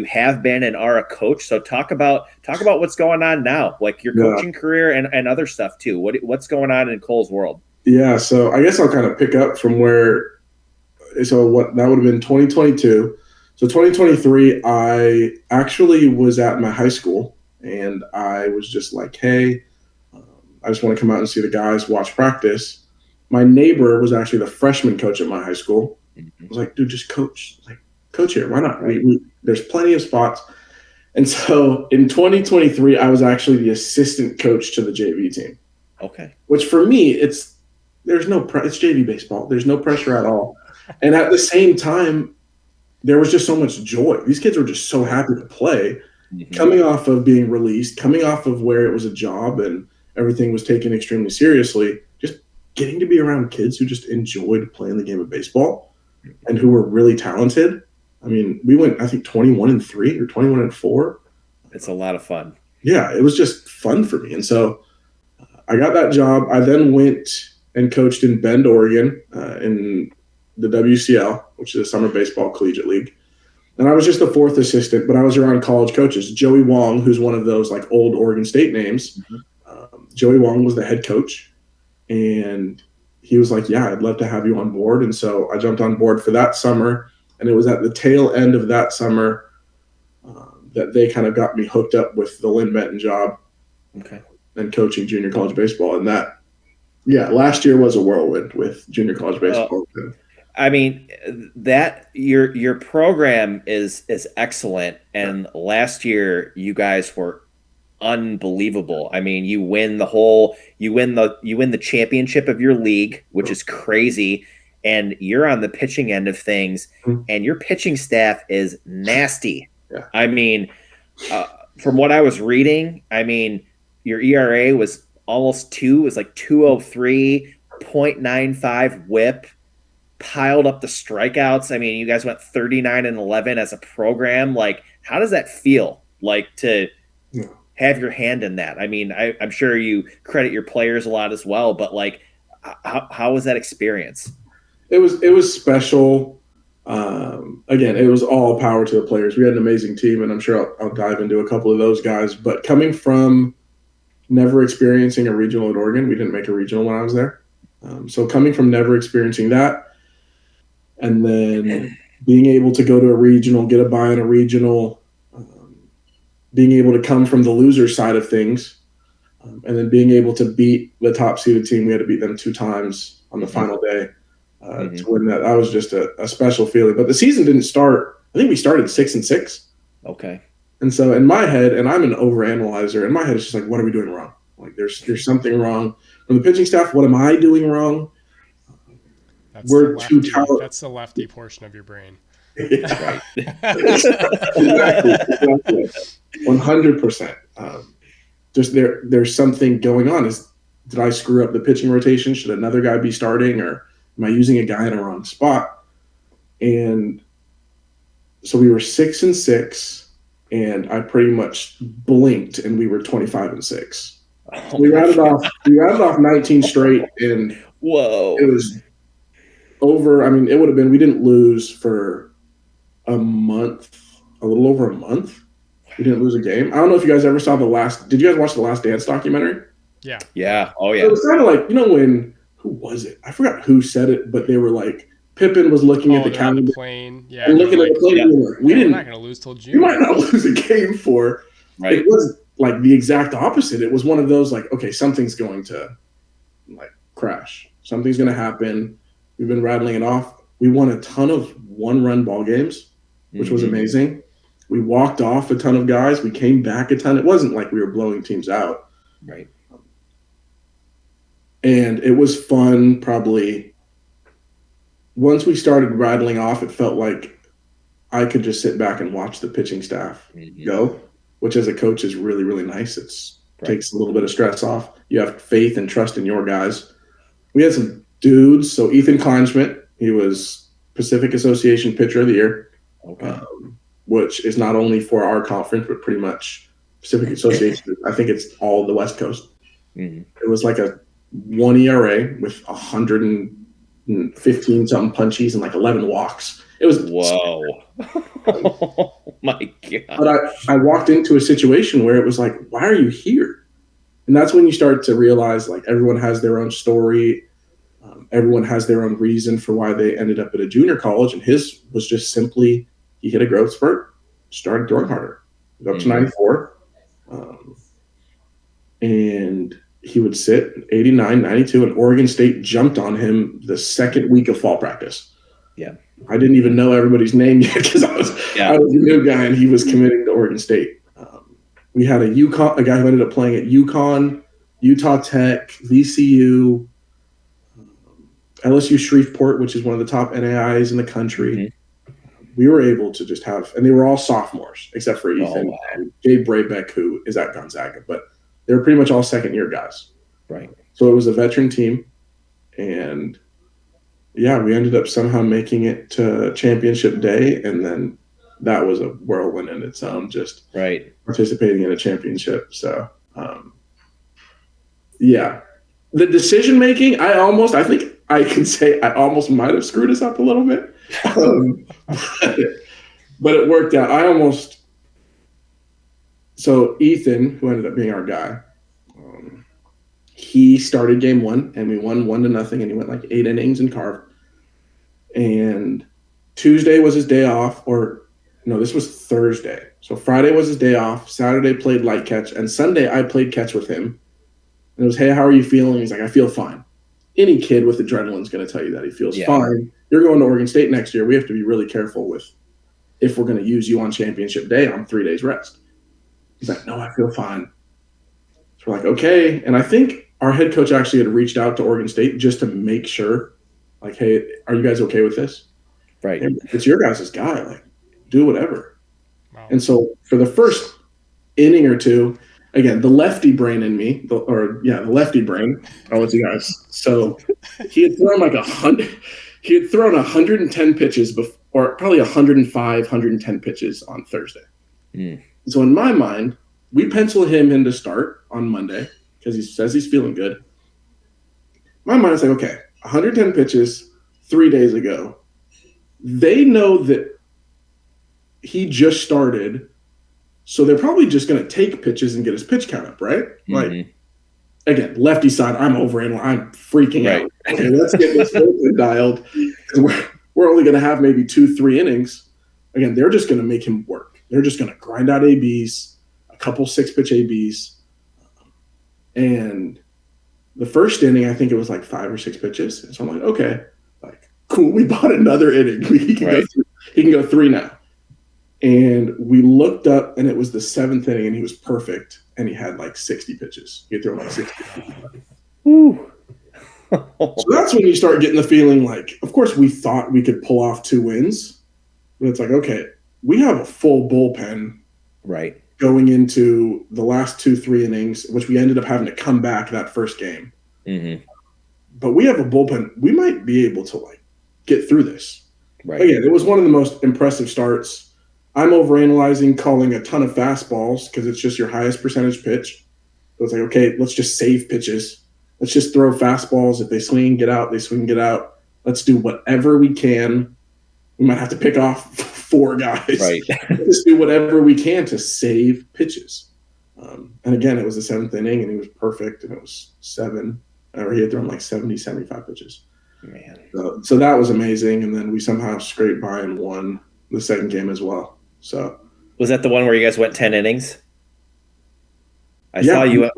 have been and are a coach. So talk about what's going on now, like your coaching career and other stuff too. What's going on in Cole's world? Yeah. So I guess I'll kind of pick up from where. So what that would have been 2022. So 2023, I actually was at my high school, and I was just like, hey, I just want to come out and see the guys watch practice. My neighbor was actually the freshman coach at my high school. I was like, dude, just coach. Like, coach here. Why not? There's plenty of spots. And so in 2023, I was actually the assistant coach to the JV team. Okay. Which for me, it's JV baseball. There's no pressure at all. And at the same time, there was just so much joy. These kids were just so happy to play, coming off of being released, coming off of where it was a job and everything was taken extremely seriously. Just getting to be around kids who just enjoyed playing the game of baseball and who were really talented. I mean, we went, I think, 21-3 or 21-4. It's a lot of fun. Yeah, it was just fun for me. And so I got that job. I then went and coached in Bend, Oregon, in the WCL, which is a summer baseball collegiate league. And I was just the fourth assistant, but I was around college coaches. Joey Wong, who's one of those like old Oregon State names, Joey Wong was the head coach. And he was like, yeah, I'd love to have you on board. And so I jumped on board for that summer. And it was at the tail end of that summer that they kind of got me hooked up with the Lynn Benton job and coaching junior college baseball. And that, last year was a whirlwind with junior college baseball. I mean, that your program is excellent, and last year you guys were unbelievable. I mean, you win the championship of your league, which is crazy, and you're on the pitching end of things, and your pitching staff is nasty. Yeah. I mean, from what I was reading, I mean, your ERA was almost 2. It was like 203, 0.95 WHIP. Piled up the strikeouts. I mean, you guys went 39-11 as a program. Like, how does that feel like to have your hand in that? I mean, I'm sure you credit your players a lot as well, but like, how was that experience? It was special. Again, it was all power to the players. We had an amazing team, and I'm sure I'll dive into a couple of those guys. But coming from never experiencing a regional at Oregon, we didn't make a regional when I was there. So coming from never experiencing that, and then being able to go to a regional, get a bye in a regional, being able to come from the loser side of things, and then being able to beat the top seeded team. We had to beat them 2 times on the final day to win that. That was just a special feeling. But the season didn't start. I think we started 6-6. Okay. And so in my head, and I'm an overanalyzer, in my head it's just like, what are we doing wrong? Like there's something wrong. From the pitching staff, what am I doing wrong? We're too talented. That's the lefty portion of your brain. Right. Exactly. 100%. Just there's something going on. Did I screw up the pitching rotation? Should another guy be starting, or am I using a guy in a wrong spot? And so we were 6-6, and I pretty much blinked, and we were 25-6. So we rounded off 19 straight, and whoa, it was over. I mean, it would have been, we didn't lose for a month, a little over a month. We didn't lose a game. I don't know if you guys ever saw did you guys watch the Last Dance documentary? Yeah. Yeah. Oh, yeah. It was kind of like, who was it? I forgot who said it, but they were like, Pippen was looking at the calendar. Plane. Yeah. And looking at the plane. We're not going to lose till June. We might not lose a game for. Right. It was like the exact opposite. It was one of those like, okay, something's going to like crash. Something's going to happen. We've been rattling it off. We won a ton of 1-run ball games, which was amazing. We walked off a ton of guys. We came back a ton. It wasn't like we were blowing teams out. Right. And it was fun. Probably once we started rattling off, it felt like I could just sit back and watch the pitching staff go, which as a coach is really, really nice. It's takes a little bit of stress off. You have faith and trust in your guys. We had some dudes. So Ethan Kleinschmidt, he was Pacific Association Pitcher of the Year, which is not only for our conference, but pretty much Pacific Association. I think it's all the West Coast. It was like a 1 ERA with 115 something punchies and like 11 walks. It was oh my God. But I walked into a situation where it was like, why are you here? And that's when you start to realize like everyone has their own story. Everyone has their own reason for why they ended up at a junior college. And his was just simply, he hit a growth spurt, started throwing harder, up to 94. And he would sit 89, 92, and Oregon State jumped on him the second week of fall practice. Yeah. I didn't even know everybody's name yet because I was a new guy and he was committing to Oregon State. We had a guy who ended up playing at UConn, Utah Tech, VCU, LSU Shreveport, which is one of the top NAIs in the country. We were able to just have, and they were all sophomores except for Ethan and Jay Brabeck, who is at Gonzaga, but they were pretty much all second-year guys. Right. So it was a veteran team, and yeah, we ended up somehow making it to championship day, and then that was a whirlwind in its own, just participating in a championship. So, yeah. The decision-making, I think I can say I almost might have screwed us up a little bit. But it worked out. So Ethan, who ended up being our guy, he started game one, and we won 1-0, and he went like 8 innings and carved. And Tuesday was his day off, this was Thursday. So Friday was his day off. Saturday played light catch, and Sunday I played catch with him. And it was, hey, how are you feeling? He's like, I feel fine. Any kid with adrenaline is going to tell you that he feels fine. You're going to Oregon State next year. We have to be really careful with if we're going to use you on championship day on 3 days rest. He's like, no, I feel fine. So we're like, okay. And I think our head coach actually had reached out to Oregon State just to make sure, like, hey, are you guys okay with this? Right. And it's your guys' guy. Like, do whatever. Wow. And so for the first inning or two, again, the lefty brain in me, the lefty brain. I'll let you guys. So he had thrown like 100. He had thrown 110 pitches or probably 105, 110 pitches on Thursday. So in my mind, we pencil him in to start on Monday because he says he's feeling good. My mind's like, okay, 110 pitches 3 days ago. They know that he just started, so they're probably just going to take pitches and get his pitch count up, right? Like, again, lefty side, I'm freaking out. Okay, let's get this dialed. We're only going to have maybe 2-3 innings. Again, they're just going to make him work. They're just going to grind out ABs, a couple 6-pitch ABs. And the first inning, I think it was like 5 or 6 pitches. And so I'm like, okay, like, cool, we bought another inning. He can go 3 now. And we looked up, and it was the 7th inning, and he was perfect. And he had like 60 pitches. He had thrown like 60 pitches. Ooh. So that's when you start getting the feeling like, of course, we thought we could pull off 2 wins. But it's like, okay, we have a full bullpen going into the last 2-3 innings, which we ended up having to come back that first game. But we have a bullpen. We might be able to like get through this. Again, it was one of the most impressive starts. I'm overanalyzing calling a ton of fastballs because it's just your highest percentage pitch. So it's like, okay, let's just save pitches. Let's just throw fastballs. If they swing, get out, they swing, get out. Let's do whatever we can. We might have to pick off 4 guys. Let's do whatever we can to save pitches. And again, it was the 7th inning, and he was perfect, and it was 7. Or he had thrown like 70, 75 pitches. Man. So that was amazing, and then we somehow scraped by and won the second game as well. So was that the one where you guys went 10 innings? I saw you.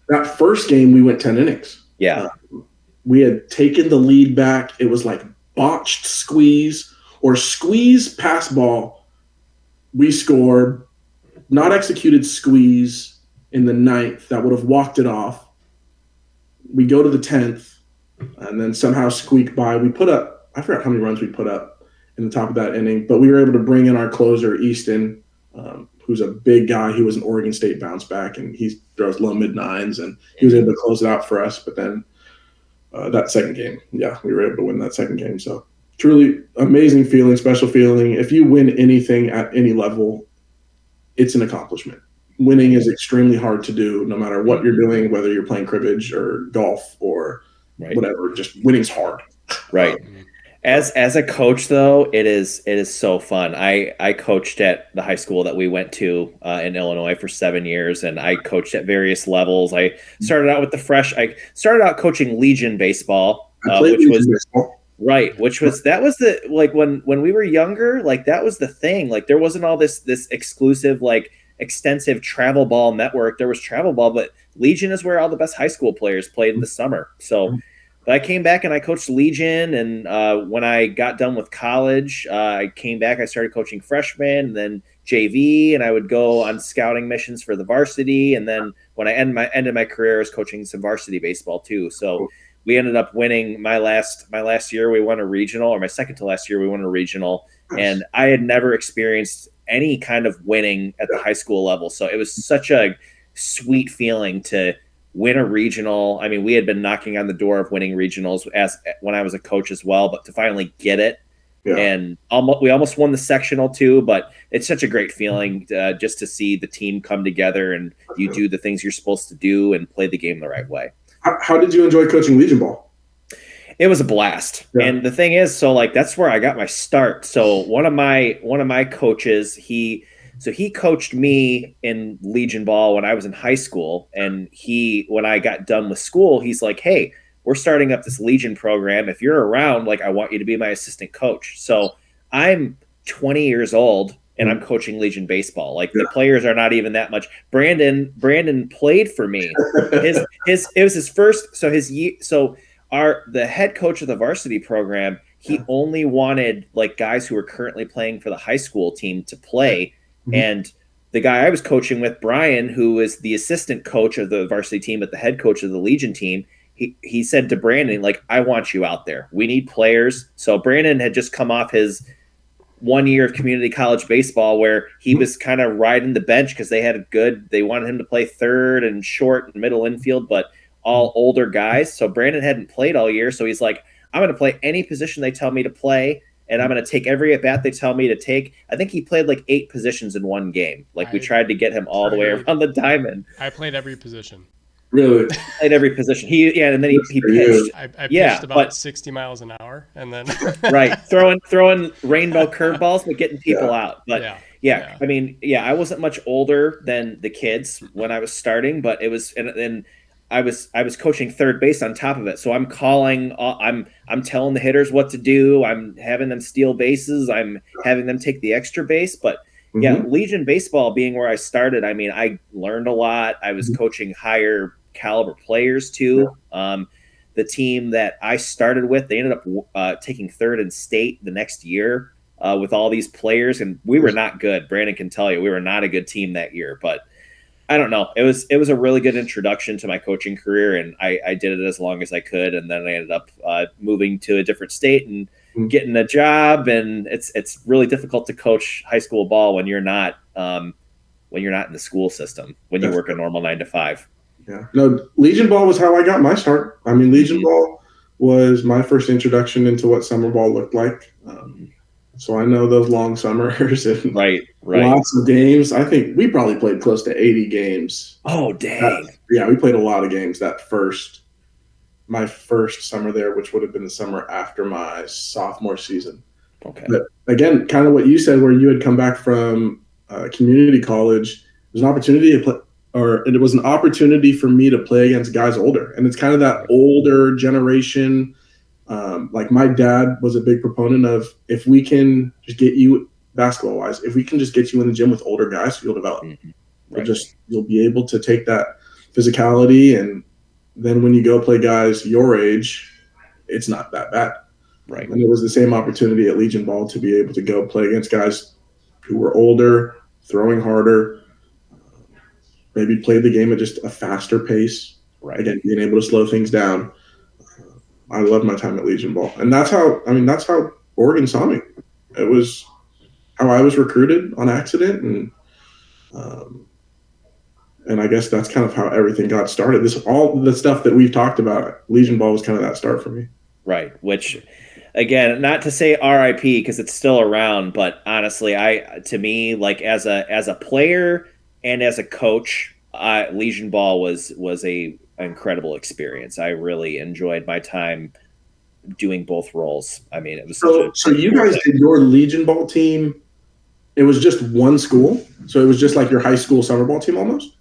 That first game we went 10 innings. Yeah. We had taken the lead back. It was like botched squeeze, or squeeze pass ball, we score, not executed squeeze in the 9th that would have walked it off. We go to the 10th and then somehow squeak by. We put up, I forgot how many runs we put up in the top of that inning, but we were able to bring in our closer, Easton, who's a big guy. He was an Oregon State bounce back, and he throws low mid-9s, and he was able to close it out for us. But then that second game, yeah, we were able to win that second game. So truly amazing feeling, special feeling. If you win anything at any level, it's an accomplishment. Winning is extremely hard to do, no matter what you're doing, whether you're playing cribbage or golf or whatever. Just winning's hard. Right. As a coach, though, it is so fun. I coached at the high school that we went to in Illinois for 7 years, and I coached at various levels. I started out with I started out coaching Legion baseball, which was when we were younger, like that was the thing. Like there wasn't all this exclusive like extensive travel ball network. There was travel ball, but Legion is where all the best high school players played in the summer. So. But I came back and I coached Legion, and when I got done with college, I came back. I started coaching freshmen, and then JV, and I would go on scouting missions for the varsity. And then when I ended my career, I was coaching some varsity baseball too. So we ended up winning my last year. We won a regional, or my second to last year, we won a regional, and I had never experienced any kind of winning at the high school level. So it was such a sweet feeling to win a regional. I mean, we had been knocking on the door of winning regionals when I was a coach as well, but to finally get it, and we almost won the sectional too. But it's such a great feeling just to see the team come together and you do the things you're supposed to do and play the game the right way. How did you enjoy coaching Legion ball? It was a blast, and the thing is, so like that's where I got my start. So one of my coaches, he coached me in Legion ball when I was in high school. And when I got done with school, he's like, hey, we're starting up this Legion program. If you're around, like, I want you to be my assistant coach. So I'm 20 years old and I'm coaching Legion baseball. Like the players are not even that much. Brandon played for me. It was his first. So the head coach of the varsity program, he only wanted like guys who were currently playing for the high school team to play. And the guy I was coaching with, Brian, who is the assistant coach of the varsity team, but the head coach of the Legion team, he said to Brandon, like, I want you out there. We need players. So Brandon had just come off his 1 year of community college baseball where he was kind of riding the bench because they wanted him to play third and short and middle infield, but all older guys. So Brandon hadn't played all year. So he's like, I'm going to play any position they tell me to play. And I'm going to take every at-bat they tell me to take. I think he played like 8 positions in one game. Like we tried to get him all the way around the diamond. I played every position. Really? Played every position. And then he pitched. I pitched about 60 miles an hour, and then right, throwing rainbow curveballs, but getting people out. But I mean, I wasn't much older than the kids when I was starting, but it was and I was coaching third base on top of it. So I'm calling, I'm telling the hitters what to do. I'm having them steal bases. I'm having them take the extra base. But Legion baseball being where I started, I mean, I learned a lot. I was coaching higher caliber players too. The team that I started with, they ended up taking third in state the next year with all these players. And we were not good. Brandon can tell you, we were not a good team that year, but I don't know. It was a really good introduction to my coaching career, and I did it as long as I could. And then I ended up moving to a different state and getting a job. And it's really difficult to coach high school ball when you're not in the school system, when you work a normal 9 to 5. Yeah. No, Legion ball was how I got my start. I mean, Legion ball was my first introduction into what summer ball looked like. So I know those long summers and lots of games. I think we probably played close to 80 games. Oh, dang. We played a lot of games my first summer there, which would have been the summer after my sophomore season. Okay. But again, kind of what you said, where you had come back from community college, there's an opportunity to play, it was an opportunity for me to play against guys older. And it's kind of that older generation. Like my dad was a big proponent of, if we can just get you basketball wise, if we can just get you in the gym with older guys, you'll develop. You'll be able to take that physicality. And then when you go play guys your age, it's not that bad. Right. And it was the same opportunity at Legion Ball to be able to go play against guys who were older, throwing harder, maybe played the game at just a faster pace. Right. Again, being able to slow things down. I loved my time at Legion Ball. And that's how Oregon saw me. It was how I was recruited on accident. And I guess that's kind of how everything got started. All the stuff that we've talked about, Legion Ball was kind of that start for me. Right. Which, again, not to say RIP because it's still around, but honestly, to me, like as a player and as a coach, Legion Ball was a incredible experience. I really enjoyed my time doing both roles. I mean, it was so you guys did your Legion Ball team. It was just one school, so it was just like your high school summer ball team almost.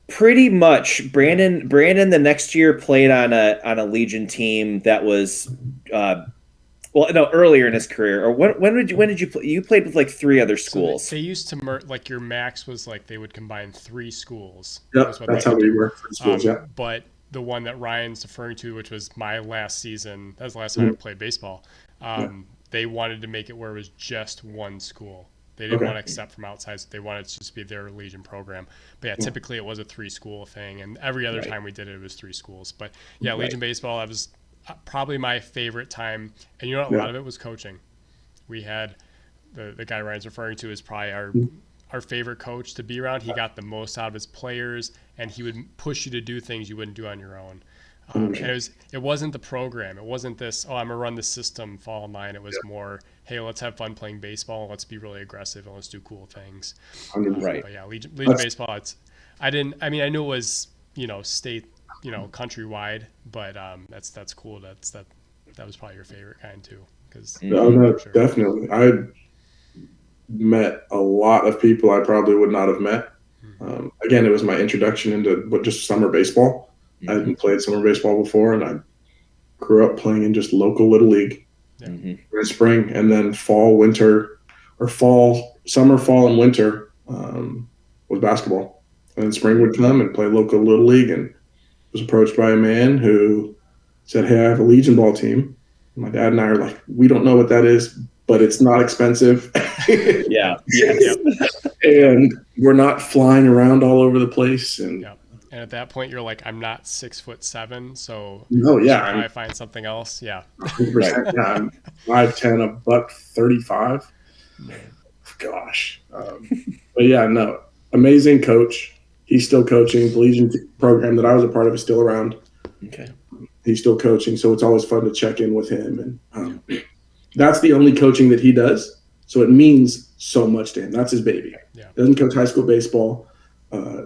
Pretty much. Brandon the next year played on a Legion team that was earlier in his career. Or when did you play? You played with like 3 other schools. So they used to like your max was like they would combine 3 schools. Yep, that's how we work for schools. Yeah. But the one that Ryan's referring to, which was my last season, that was the last time I played baseball. They wanted to make it where it was just one school. They didn't want to accept from outside. So they wanted it to just be their Legion program. But yeah, typically it was a 3-school thing. And every other time we did it, it was 3 schools. But yeah, Legion baseball, that was probably my favorite time. And you know what? A lot of it was coaching. We had the guy Ryan's referring to is probably our favorite coach to be around. He got the most out of his players, and he would push you to do things you wouldn't do on your own. And it wasn't the program. It wasn't this, I'm going to run the system, fall in line. It was more, hey, let's have fun playing baseball. Let's be really aggressive and let's do cool things. Right. But yeah, Legion baseball, I knew it was, state, countrywide, but that's cool. That was probably your favorite kind too. Definitely. I met a lot of people I probably would not have met. Again, it was my introduction into just summer baseball. I hadn't played summer baseball before, and I grew up playing in just local little league in spring, and then summer, fall, and winter was basketball. And then spring would come and play local little league, and was approached by a man who said, "Hey, I have a Legion Ball team." And my dad and I are like, "We don't know what that is, but it's not expensive." Yeah. And we're not flying around all over the place, and. And at that point, you're like, I'm not 6'7", so I find something else. Yeah, 100%. Yeah, I'm 5'10", $135. Gosh, but yeah, no, amazing coach. He's still coaching. The Legion program that I was a part of is still around. Okay, he's still coaching, so it's always fun to check in with him. And that's the only coaching that he does, so it means so much to him. That's his baby. Yeah, doesn't coach high school baseball.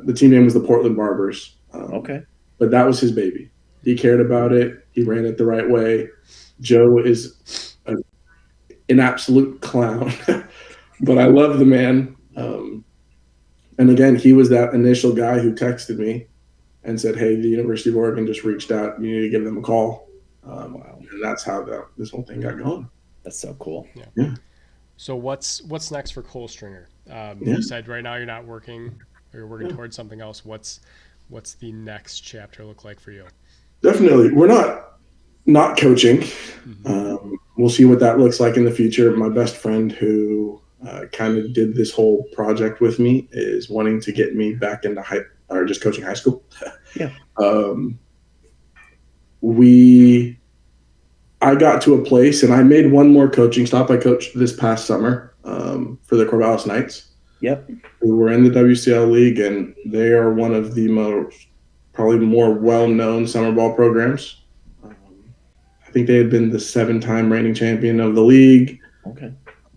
The team name was the Portland Barbers. But that was his baby. He cared about it. He ran it the right way. Joe is an absolute clown, but I love the man. And again, he was that initial guy who texted me and said, "Hey, the University of Oregon just reached out. You need to give them a call." And that's how this whole thing got going. That's so cool. Yeah. So what's next for Cole Stringer? You said right now you're not working. You're working towards something else. What's the next chapter look like for you? Definitely. We're not coaching. We'll see what that looks like in the future. My best friend who kind of did this whole project with me is wanting to get me back into just coaching high school. Yeah. I got to a place, and I made one more coaching stop. I coached this past summer for the Corvallis Knights. Yep. We were in the WCL League, and they are one of the probably more well-known summer ball programs. I think they had been the 7-time reigning champion of the league. Okay.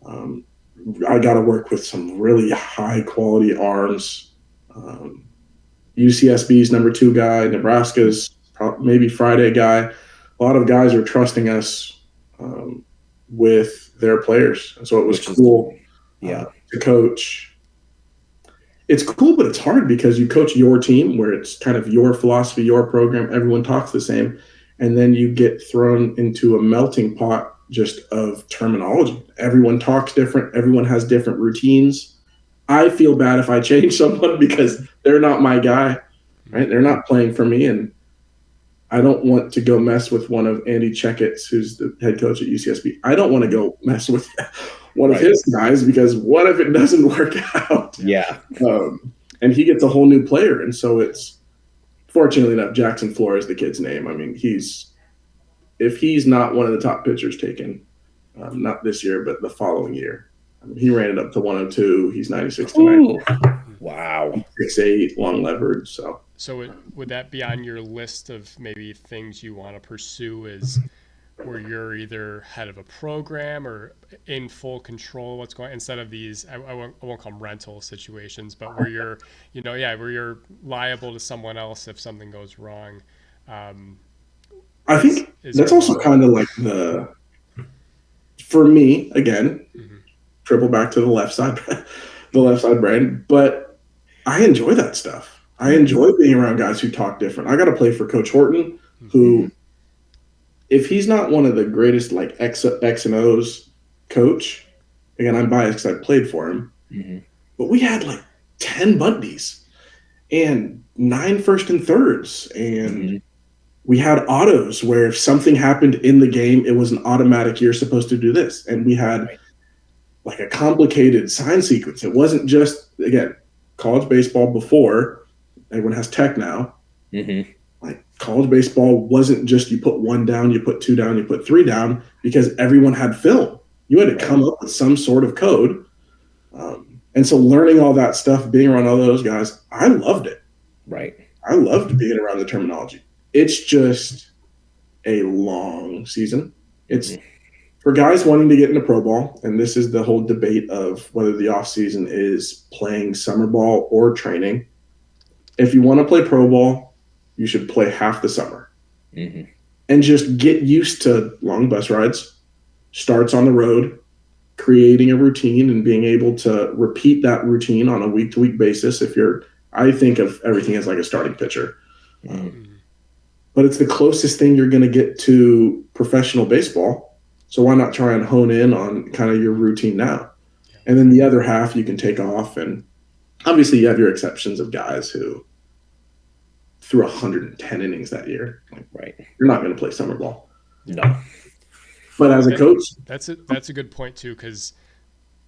I got to work with some really high-quality arms. UCSB's number 2 guy, Nebraska's maybe Friday guy. A lot of guys are trusting us with their players, and so it was cool. To coach. It's cool, but it's hard because you coach your team where it's kind of your philosophy, your program, everyone talks the same, and then you get thrown into a melting pot just of terminology. Everyone talks different. Everyone has different routines. I feel bad if I change someone because they're not my guy, right? They're not playing for me, and I don't want to go mess with one of Andy Checkett's, who's the head coach at UCSB. I don't want to go mess with one of his guys, because what if it doesn't work out? Yeah. And he gets a whole new player. And so it's, fortunately enough, Jackson Flores, the kid's name. I mean, if he's not one of the top pitchers taken, not this year, but the following year, I mean, he ran it up to 102. He's 96 tonight. Wow. 6'8", long leverage. So would that be on your list of maybe things you want to pursue, is where you're either head of a program or in full control of what's going on, instead of these, I won't call them rental situations, but where you're, where you're liable to someone else if something goes wrong? I think that's also kind of like for me, again, triple back to the left side brain, but I enjoy that stuff. I enjoy being around guys who talk different. I got to play for Coach Horton, who, if he's not one of the greatest like X and O's coach, again, I'm biased because I played for him, but we had like 10 bunties and 9 first and thirds, and we had autos where if something happened in the game, it was an automatic, you're supposed to do this. And we had like a complicated sign sequence. It wasn't just, again, college baseball before, everyone has tech now. Like college baseball wasn't just you put 1 down, you put 2 down, you put 3 down, because everyone had film. You had to come up with some sort of code. And so learning all that stuff, being around all those guys, I loved it. Right. I loved being around the terminology. It's just a long season. It's for guys wanting to get into pro ball, and this is the whole debate of whether the off season is playing summer ball or training. If you want to play pro ball, you should play half the summer and just get used to long bus rides, starts on the road, creating a routine and being able to repeat that routine on a week-to-week basis. I think of everything as like a starting pitcher. But it's the closest thing you're going to get to professional baseball. So why not try and hone in on kind of your routine now? And then the other half you can take off. And obviously you have your exceptions of guys who threw 110 innings that year. Right. You're not going to play summer ball. No. But as a coach, that's a good point too, because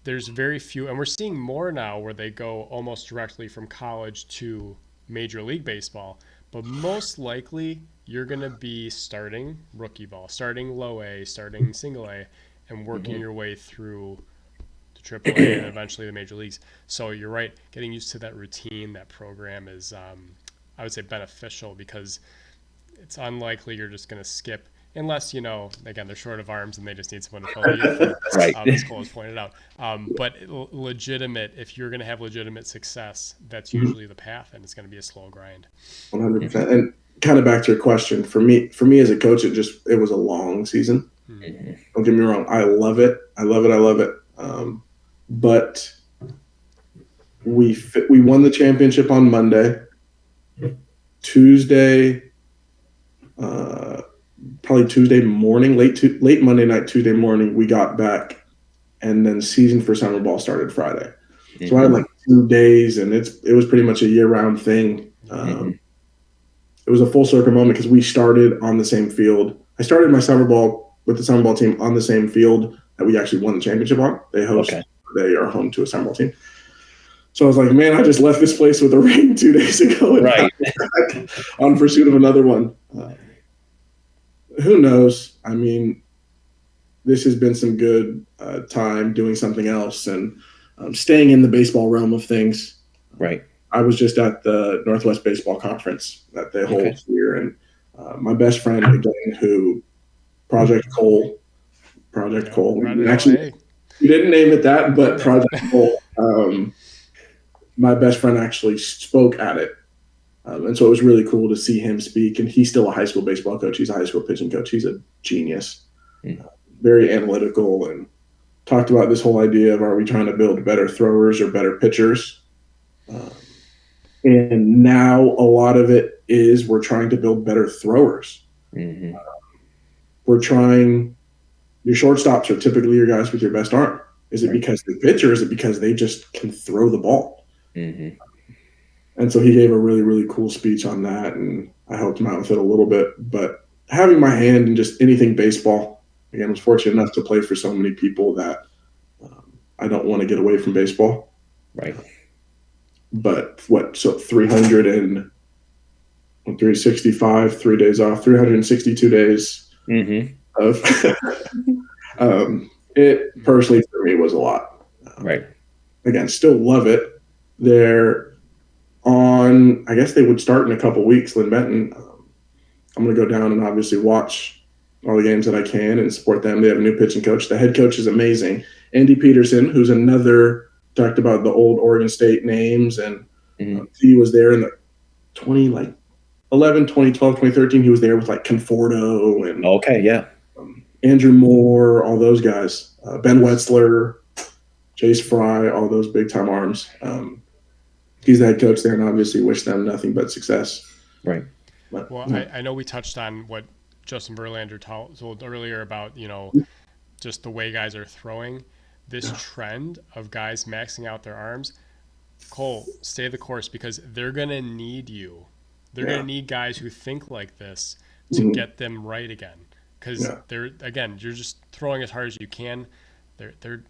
there's very few, and we're seeing more now where they go almost directly from college to Major League Baseball. But most likely, you're going to be starting rookie ball, starting low A, starting single A, and working your way through to triple A and eventually the major leagues. So you're right, getting used to that routine, that program is, I would say, beneficial, because it's unlikely you're just going to skip, unless, again, they're short of arms and they just need someone to fill the uniform, as Cole has pointed out. But legitimate, if you're going to have legitimate success, that's usually the path, and it's going to be a slow grind. 100%. And kind of back to your question, for me as a coach, it was a long season. Don't get me wrong, I love it. But we won the championship on Monday. Tuesday, probably Tuesday morning, late Monday night, Tuesday morning, we got back, and then season for summer ball started Friday. So I had like 2 days, and it was pretty much a year-round thing. It was a full circle moment because we started on the same field. I started my summer ball with the summer ball team on the same field that we actually won the championship on. They They are home to a summer ball team. So I was like, man, I just left this place with a ring 2 days ago and on pursuit of another one. Who knows? I mean, this has been some good time doing something else and staying in the baseball realm of things. Right. I was just at the Northwest Baseball Conference that they hold here, and my best friend, again, who Project Cole. Actually, we didn't name it that, but Project Cole. My best friend actually spoke at it. And so it was really cool to see him speak. And he's still a high school baseball coach. He's a high school pitching coach. He's a genius, very analytical, and talked about this whole idea of, are we trying to build better throwers or better pitchers? And now a lot of it is we're trying to build better throwers. We're trying – your shortstops are typically your guys with your best arm. Is it because they're pitchers? Is it because they just can throw the ball? And so he gave a really, really cool speech on that. And I helped him out with it a little bit. But having my hand in just anything baseball, again, I was fortunate enough to play for so many people that I don't want to get away from baseball. Right. But so 365, 3 days off, 362 days of it personally for me was a lot. Right. Again, still love it. They're on, I guess they would start in a couple weeks, Lynn Benton. I'm going to go down and obviously watch all the games that I can and support them. They have a new pitching coach. The head coach is amazing. Andy Peterson, who's another, talked about the old Oregon State names, and he was there in the 2011, 2012, 2013. He was there with like Conforto and Andrew Moore, all those guys, Ben Wetzler, Chase Fry, all those big time arms. He's the head coach there, and obviously wish them nothing but success. Right. But, well, I know we touched on what Justin Verlander told earlier about, just the way guys are throwing. This trend of guys maxing out their arms, Cole, stay the course, because they're going to need you. They're going to need guys who think like this to get them right again. Because you're just throwing as hard as you can. They're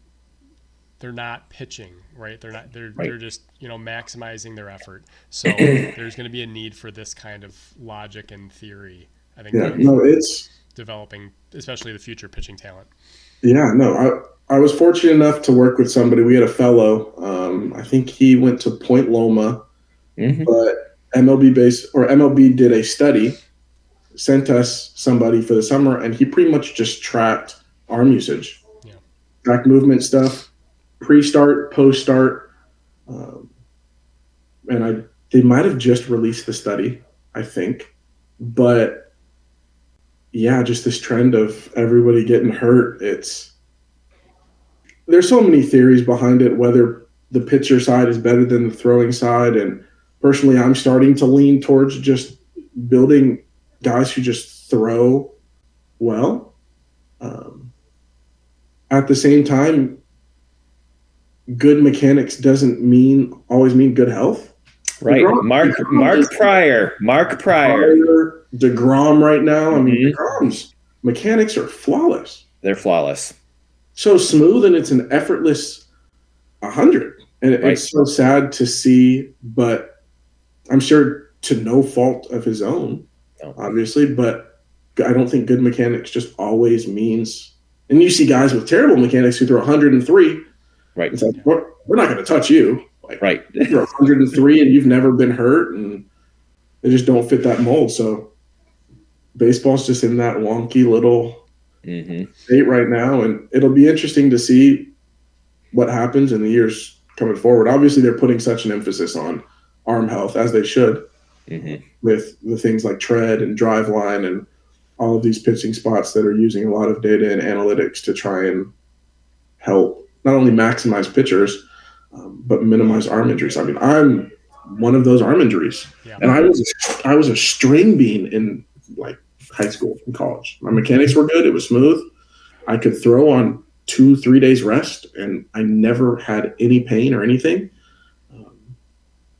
not pitching, right? They're just, maximizing their effort. So there's going to be a need for this kind of logic and theory. I think it's developing, especially the future pitching talent. Yeah, no, I was fortunate enough to work with somebody. We had a fellow. I think he went to Point Loma, but MLB did a study, sent us somebody for the summer, and he pretty much just tracked arm usage, tracked movement stuff, pre-start, post-start, and they might have just released the study, I think, but. Yeah, just this trend of everybody getting hurt. There's so many theories behind it, whether the pitcher side is better than the throwing side. And personally, I'm starting to lean towards just building guys who just throw well. At the same time, good mechanics doesn't always mean good health. Right. Mark Pryor. DeGrom right now. I mean, DeGrom's mechanics are flawless. They're flawless. So smooth, and it's an effortless 100. And it's so sad to see, but I'm sure to no fault of his own, obviously. But I don't think good mechanics just always means – and you see guys with terrible mechanics who throw 103. Right. It's like, we're not going to touch you. Right. You're 103 and you've never been hurt, and they just don't fit that mold. So baseball's just in that wonky little state right now, and it'll be interesting to see what happens in the years coming forward. Obviously, they're putting such an emphasis on arm health, as they should, with the things like tread and drive line and all of these pitching spots that are using a lot of data and analytics to try and help not only maximize pitchers, but minimize arm injuries. I mean, I'm one of those arm injuries, and I was a string bean in like high school and college. My mechanics were good; it was smooth. I could throw on 2-3 days rest, and I never had any pain or anything.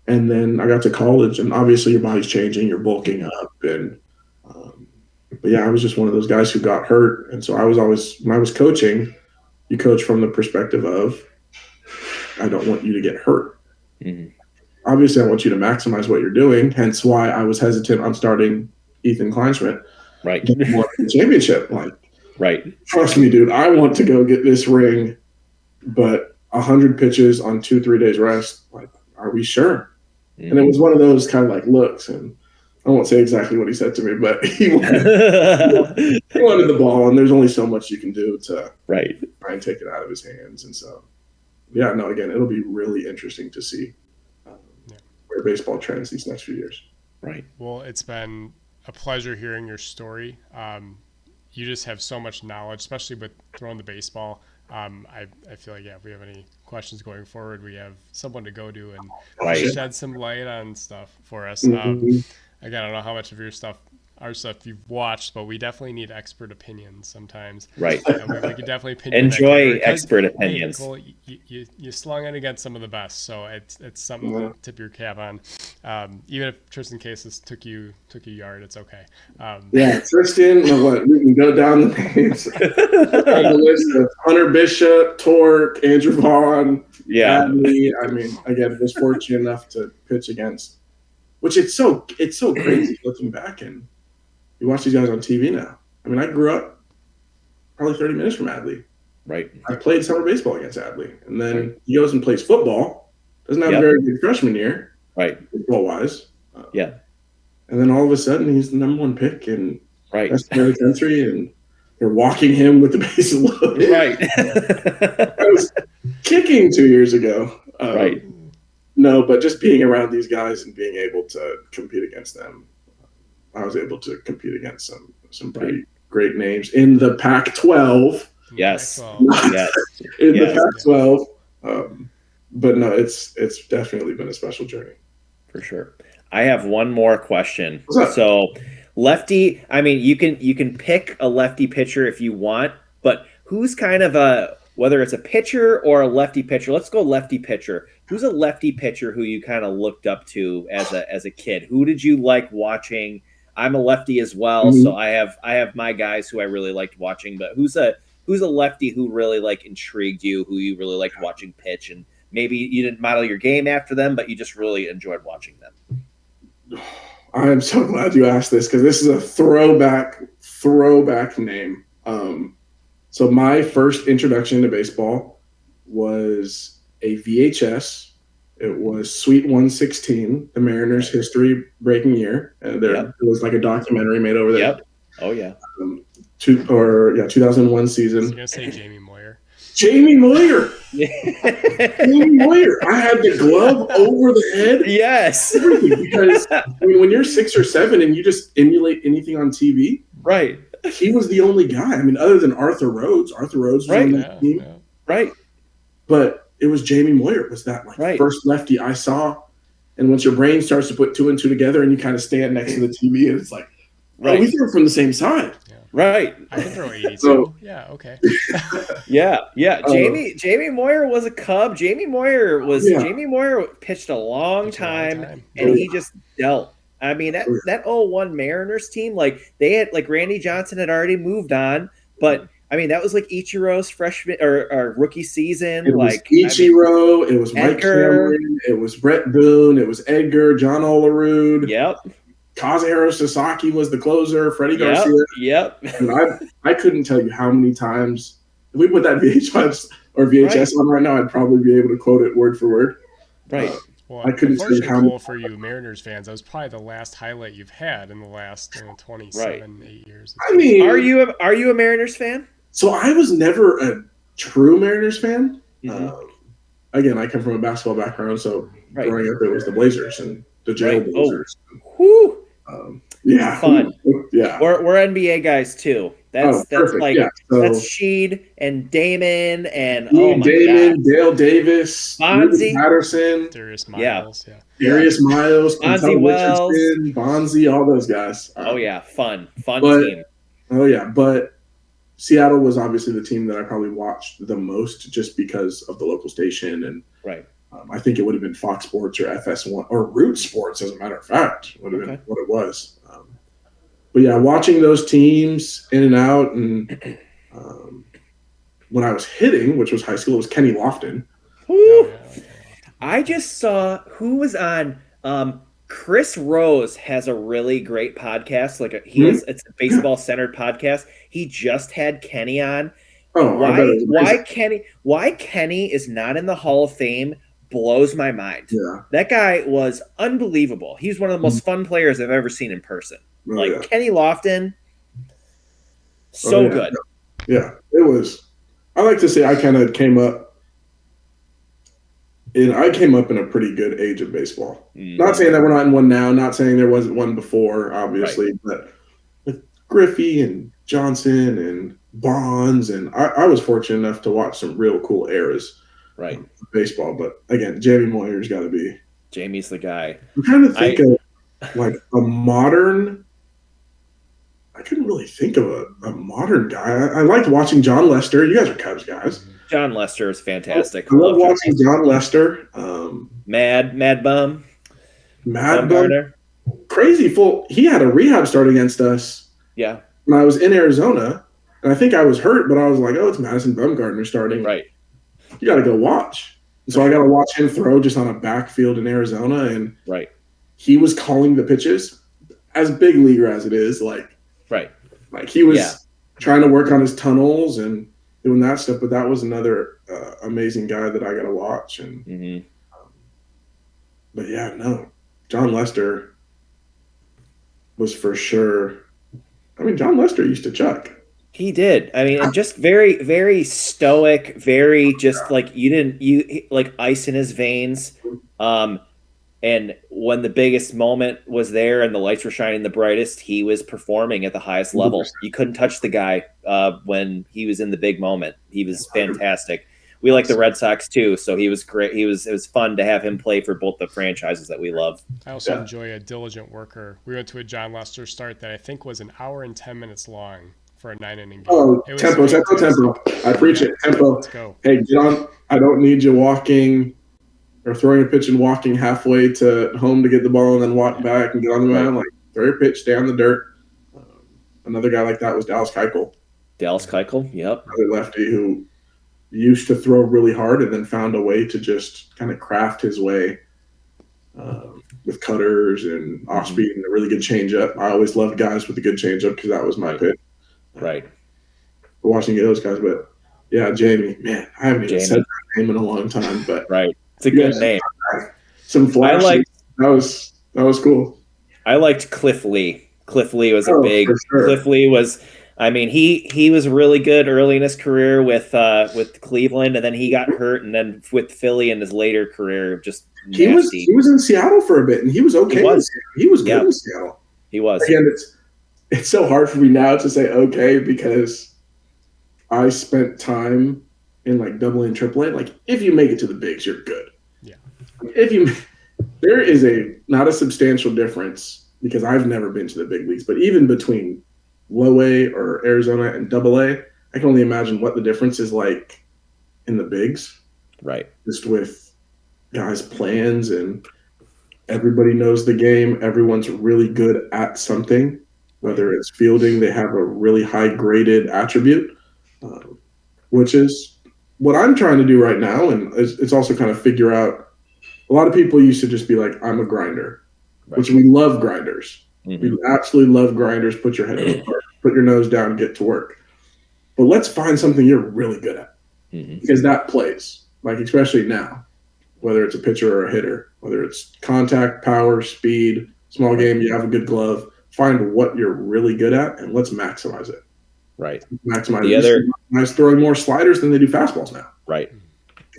And then I got to college, and obviously your body's changing, you're bulking up, and but yeah, I was just one of those guys who got hurt, and so I was always, when I was coaching, you coach from the perspective of, I don't want you to get hurt. Obviously, I want you to maximize what you're doing. Hence why I was hesitant on starting Ethan Kleinschmidt. Right. The championship. Right. Trust me, dude. I want to go get this ring, but 100 pitches on 2-3 days rest. Are we sure? And it was one of those kind of looks, and I won't say exactly what he said to me, but he wanted the ball, and there's only so much you can do to try and take it out of his hands. And so, yeah, no, again, it'll be really interesting to see where baseball trends these next few years. Right. Well, it's been a pleasure hearing your story. You just have so much knowledge, especially with throwing the baseball. I feel like, if we have any questions going forward, we have someone to go to and shed some light on stuff for us. Again, I don't know how much of your stuff our stuff you've watched, but we definitely need expert opinions sometimes. Right. We could definitely pin you in that Enjoy category, 'cause, expert hey, opinions. Cole, you slung it against some of the best, so it's something to tip your cap on. Even if Tristan Cases took you a yard, it's okay. Tristan. What we can go down the names. The list of Hunter Bishop, Torque, Andrew Vaughn, Adley. I mean, again, was fortunate enough to pitch against. Which it's so crazy looking back, and you watch these guys on TV now. I mean, I grew up probably 30 minutes from Adley. Right. I played summer baseball against Adley, and then he goes and plays football. Doesn't have a very good freshman year, right? Football wise, and then all of a sudden he's the number one pick in best player in the country, and they're walking him with the bases loaded. Right. I was kicking 2 years ago. Right. No, but just being around these guys and being able to compete against them, I was able to compete against some pretty great names in the Pac-12. Yes. In the Pac-12. But no, it's definitely been a special journey. For sure. I have one more question. What's up? So, lefty, I mean, you can pick a lefty pitcher if you want, but who's kind of whether it's a pitcher or a lefty pitcher, let's go lefty pitcher. Who's a lefty pitcher who you kind of looked up to as a kid? Who did you like watching? I'm a lefty as well, so I have my guys who I really liked watching. But who's a lefty who really like intrigued you? Who you really liked watching pitch, and maybe you didn't model your game after them, but you just really enjoyed watching them? I am so glad you asked this because this is a throwback name. So my first introduction to baseball was a VHS. It was Sweet 116, the Mariners' history-breaking year. It was like a documentary made over there. Yep. Oh, yeah. 2001 season. I was going to say Jamie Moyer. Jamie Moyer. Jamie Moyer. I had the glove over the head. Yes. Because I mean, when you're 6 or 7 and you just emulate anything on TV, right? He was the only guy. I mean, other than Arthur Rhodes. Arthur Rhodes was on the team. Yeah. Right. But it was Jamie Moyer was that first lefty I saw. And once your brain starts to put 2 and 2 together and you kind of stand next to the TV and it's like, we threw from the same side. Yeah. Right. I can throw 82. Yeah, okay. Yeah. Jamie Moyer was a Cub. Jamie Moyer pitched a long time and he just dealt. I mean, that 01 Mariners team, like they had Randy Johnson had already moved on, but I mean that was like Ichiro's freshman or rookie season. It was Ichiro, it was Mike Cameron, it was Brett Boone, it was Edgar, John Olerud. Yep. Kazuhiro Sasaki was the closer, Freddie Garcia. Yep. And I couldn't tell you how many times if we put that VHS on right now, I'd probably be able to quote it word for word. Right. Well, I couldn't tell you how many. For you Mariners fans, that was probably the last highlight you've had in the last 27, 8 years. I mean, are you a Mariners fan? So I was never a true Mariners fan. Again, I come from a basketball background, so growing up it was the Blazers and the Jail Blazers. Whoo! Yeah, fun. Yeah, we're NBA guys too. That's like that's Sheed and Damon and Dale Davis, Bonzi, Patterson, Darius Miles, Darius Miles, Bonzi Wells, Bonzi, all those guys. Fun team. Oh yeah, but Seattle was obviously the team that I probably watched the most just because of the local station and I think it would have been Fox Sports or FS1 or Root Sports, as a matter of fact, would have been what it was. But yeah, watching those teams in and out, and when I was hitting, which was high school, it was Kenny Lofton. I just saw who was on. Chris Rose has a really great podcast. It's a baseball centered podcast. He just had Kenny on. Why Kenny is not in the Hall of Fame blows my mind. Yeah. That guy was unbelievable. He's one of the most fun players I've ever seen in person. Kenny Lofton, good. Yeah, it was. I like to say I kind of came up in a pretty good age of baseball. Not saying that we're not in one now, not saying there wasn't one before, obviously, but with Griffey and Johnson and Bonds, and I was fortunate enough to watch some real cool eras of baseball. But again, Jamie Moyer's got to be. Jamie's the guy. I'm trying to think of like a modern I couldn't really think of a modern guy. I liked watching John Lester. You guys are Cubs guys. John Lester is fantastic. I love watching John Lester. Mad Bum. Mad Bum. Crazy full. He had a rehab start against us. Yeah. When I was in Arizona, and I think I was hurt, but I was like, oh, it's Madison Bumgarner starting. Right. You got to go watch. And so I got to watch him throw just on a backfield in Arizona, and he was calling the pitches, as big leaguer as it is, like he was trying to work on his tunnels and doing that stuff. But that was another amazing guy that I got to watch. And but yeah, no, John Lester was for sure. I mean, John Lester used to chuck. He did. I mean, and just very, very stoic, very just like like ice in his veins. And when the biggest moment was there and the lights were shining the brightest, he was performing at the highest level. You couldn't touch the guy when he was in the big moment. He was fantastic. We like the Red Sox too, so he was great. It was fun to have him play for both the franchises that we love. I also enjoy a diligent worker. We went to a John Lester start that I think was an hour and 10 minutes long for a 9-inning game. Oh, tempo. I preach it. Tempo. Let's go. Hey, get on. I don't need you walking or throwing a pitch and walking halfway to home to get the ball and then walk back and get on the mound. Like, throw your pitch, stay on the dirt. Another guy like that was Dallas Keuchel. Yep. Another lefty who used to throw really hard and then found a way to just kind of craft his way with cutters and off speed and a really good changeup. I always loved guys with a good changeup because that was my pitch. Watching those guys, but yeah, Jamie, man, I haven't even said that name in a long time, but it's a good name. Some flashes. That was cool. I liked Cliff Lee. Cliff Lee was Cliff Lee was. I mean, he was really good early in his career with Cleveland, and then he got hurt, and then with Philly in his later career, just nasty. He was in Seattle for a bit, and he was okay. He was good in Seattle. He was. Again, it's so hard for me now to say okay because I spent time in like AA and AAA. Like, if you make it to the bigs, you're good. Yeah. There is not a substantial difference because I've never been to the big leagues, but even between low A or Arizona and AA, I can only imagine what the difference is like in the bigs. Right. Just with guys' plans and everybody knows the game. Everyone's really good at something, whether it's fielding, they have a really high graded attribute, which is what I'm trying to do right now. And it's also kind of figure out, a lot of people used to just be like, I'm a grinder, which we love grinders. We absolutely love grinders. Put your head in the park, put your nose down, get to work. But let's find something you're really good at because that plays, like especially now, whether it's a pitcher or a hitter, whether it's contact, power, speed, small game, you have a good glove. Find what you're really good at and let's maximize it. Right. Maximize it. Guys throwing more sliders than they do fastballs now. Right.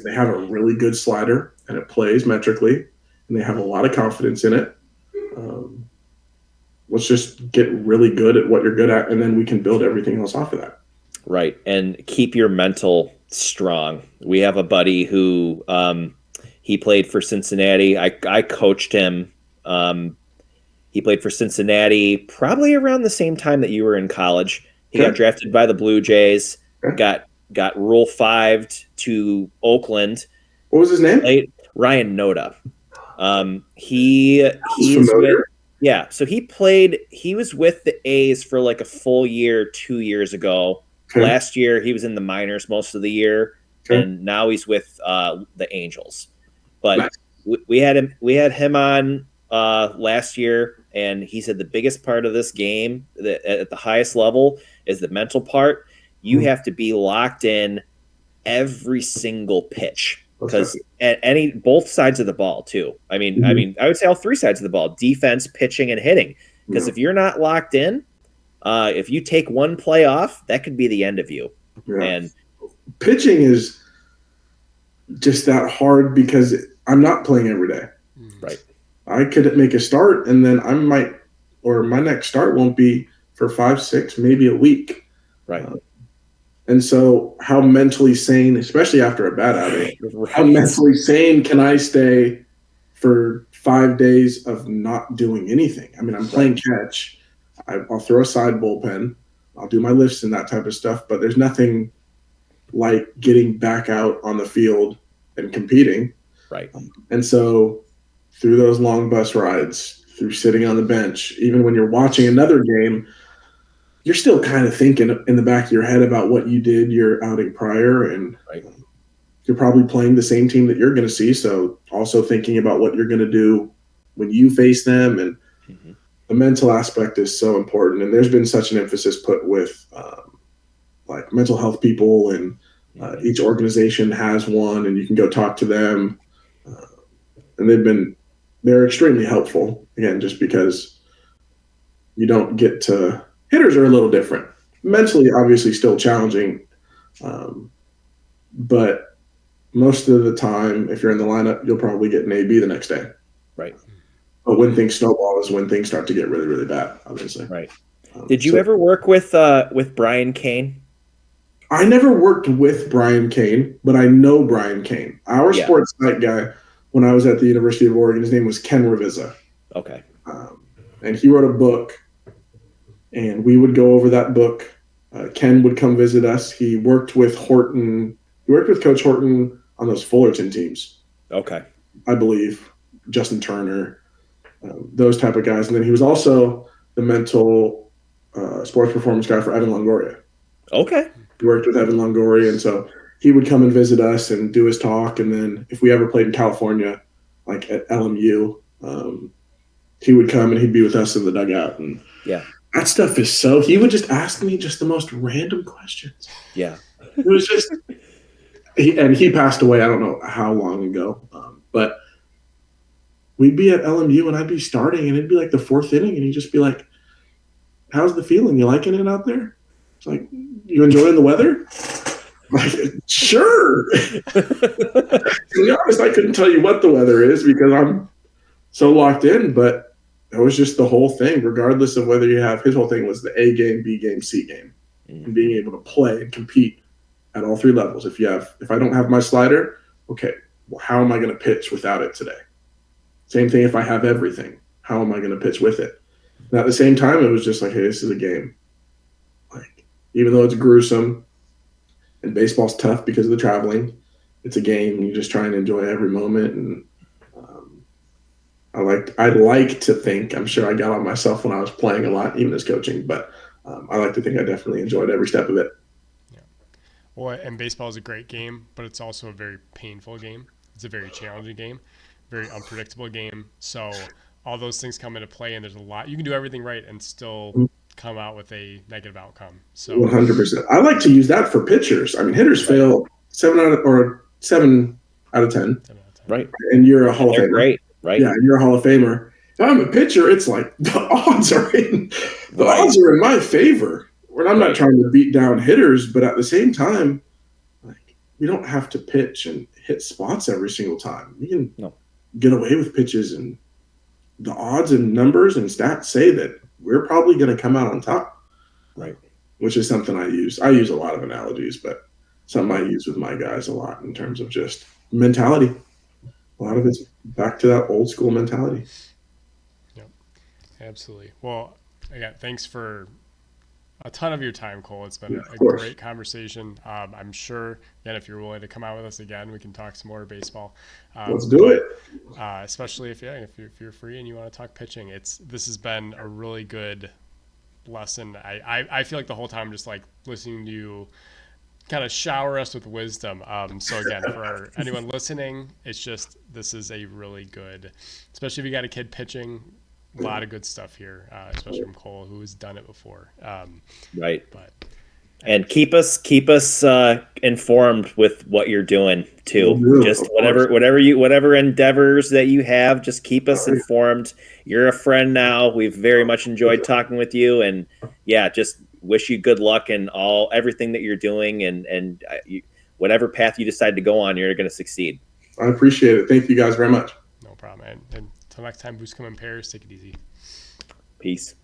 They have a really good slider and it plays metrically and they have a lot of confidence in it. Let's just get really good at what you're good at, and then we can build everything else off of that. Right, and keep your mental strong. We have a buddy who he played for Cincinnati. I coached him. He played for Cincinnati probably around the same time that you were in college. He got drafted by the Blue Jays, got Rule 5'd to Oakland. What was his name? Ryan Noda. He's familiar. Yeah, so he was with the A's for like a full year 2 years ago. Okay. Last year, he was in the minors most of the year, and now he's with the Angels. But we had him on last year, and he said the biggest part of this game at the highest level is the mental part. You have to be locked in every single pitch. Because at both sides of the ball too. I mean, I would say all three sides of the ball: defense, pitching, and hitting. Because if you're not locked in, if you take one play off, that could be the end of you. Yeah. And pitching is just that hard because I'm not playing every day. Right. I could make a start, and then my next start won't be for 5, 6, maybe a week. Right. And so how mentally sane, especially after a bad outing, how mentally sane can I stay for 5 days of not doing anything? I mean, I'm playing catch. I'll throw a side bullpen. I'll do my lifts and that type of stuff, but there's nothing like getting back out on the field and competing. Right. And so through those long bus rides, through sitting on the bench, even when you're watching another game, you're still kind of thinking in the back of your head about what you did your outing prior, and Right. You're probably playing the same team that you're going to see. So also thinking about what you're going to do when you face them, and the mental aspect is so important. And there's been such an emphasis put with like mental health people, and each organization has one, and you can go talk to them. And they're extremely helpful, again, just because you don't get to, hitters are a little different. Mentally, obviously still challenging. But most of the time, if you're in the lineup, you'll probably get an AB the next day. Right. But when things snowball is when things start to get really, really bad, obviously. Right. Did you ever work with Brian Kane? I never worked with Brian Kane, but I know Brian Kane. Our sports site guy, when I was at the University of Oregon, his name was Ken Revizza. Okay. And he wrote a book, and we would go over that book. Ken would come visit us. He worked with Horton. He worked with Coach Horton on those Fullerton teams. Okay. I believe. Justin Turner, those type of guys. And then he was also the mental sports performance guy for Evan Longoria. Okay. He worked with Evan Longoria, and so he would come and visit us and do his talk. And then if we ever played in California, like at LMU, he would come and he'd be with us in the dugout. And that stuff is so – he would just ask me just the most random questions. Yeah. It was just – and he passed away I don't know how long ago, but we'd be at LMU and I'd be starting and it'd be like the fourth inning and he'd just be like, how's the feeling? You liking it out there? It's like, you enjoying the weather? Like, sure. To be honest, I couldn't tell you what the weather is because I'm so locked in, but it was just the whole thing, regardless of whether you have – his whole thing was the A game, B game, C game, and being able to play and compete at all three levels. If I don't have my slider, okay, well, how am I going to pitch without it today? Same thing if I have everything. How am I going to pitch with it? And at the same time, it was just like, hey, this is a game. Like, even though it's gruesome and baseball's tough because of the traveling, it's a game. You just try and enjoy every moment. And I like to think, I'm sure I got on myself when I was playing a lot, even as coaching, but I like to think I definitely enjoyed every step of it. Yeah. Well, and baseball is a great game, but it's also a very painful game. It's a very challenging game, very unpredictable game. So all those things come into play, and there's a lot. You can do everything right and still come out with a negative outcome. So 100%. I like to use that for pitchers. I mean, hitters fail 7 out of 10. Right. And you're a Hall of Famer. Great, right? Yeah, you're a Hall of Famer. If I'm a pitcher, it's like the odds are in my favor. When I'm not trying to beat down hitters, but at the same time, like, we don't have to pitch and hit spots every single time. We can get away with pitches, and the odds and numbers and stats say that we're probably going to come out on top. Right. Which is something I use. I use a lot of analogies, but something I use with my guys a lot in terms of just mentality. A lot of it's back to that old school mentality. Yep, absolutely. Well, again, thanks for a ton of your time, Cole. It's been a great conversation. I'm sure, again, if you're willing to come out with us again, we can talk some more baseball. Let's do it. Especially if you're free and you want to talk pitching. This has been a really good lesson. I feel like the whole time just like listening to you kind of shower us with wisdom. So again, for anyone listening, this is a really good, especially if you got a kid pitching. A lot of good stuff here, especially from Cole, who has done it before. Right. And keep us informed with what you're doing too. Just whatever endeavors that you have, just keep us informed. You're a friend now. We've very much enjoyed talking with you, and just wish you good luck in everything that you're doing, and whatever path you decide to go on, you're going to succeed. I appreciate it. Thank you guys very much. No problem. And until next time, Boost come in pairs. Take it easy. Peace.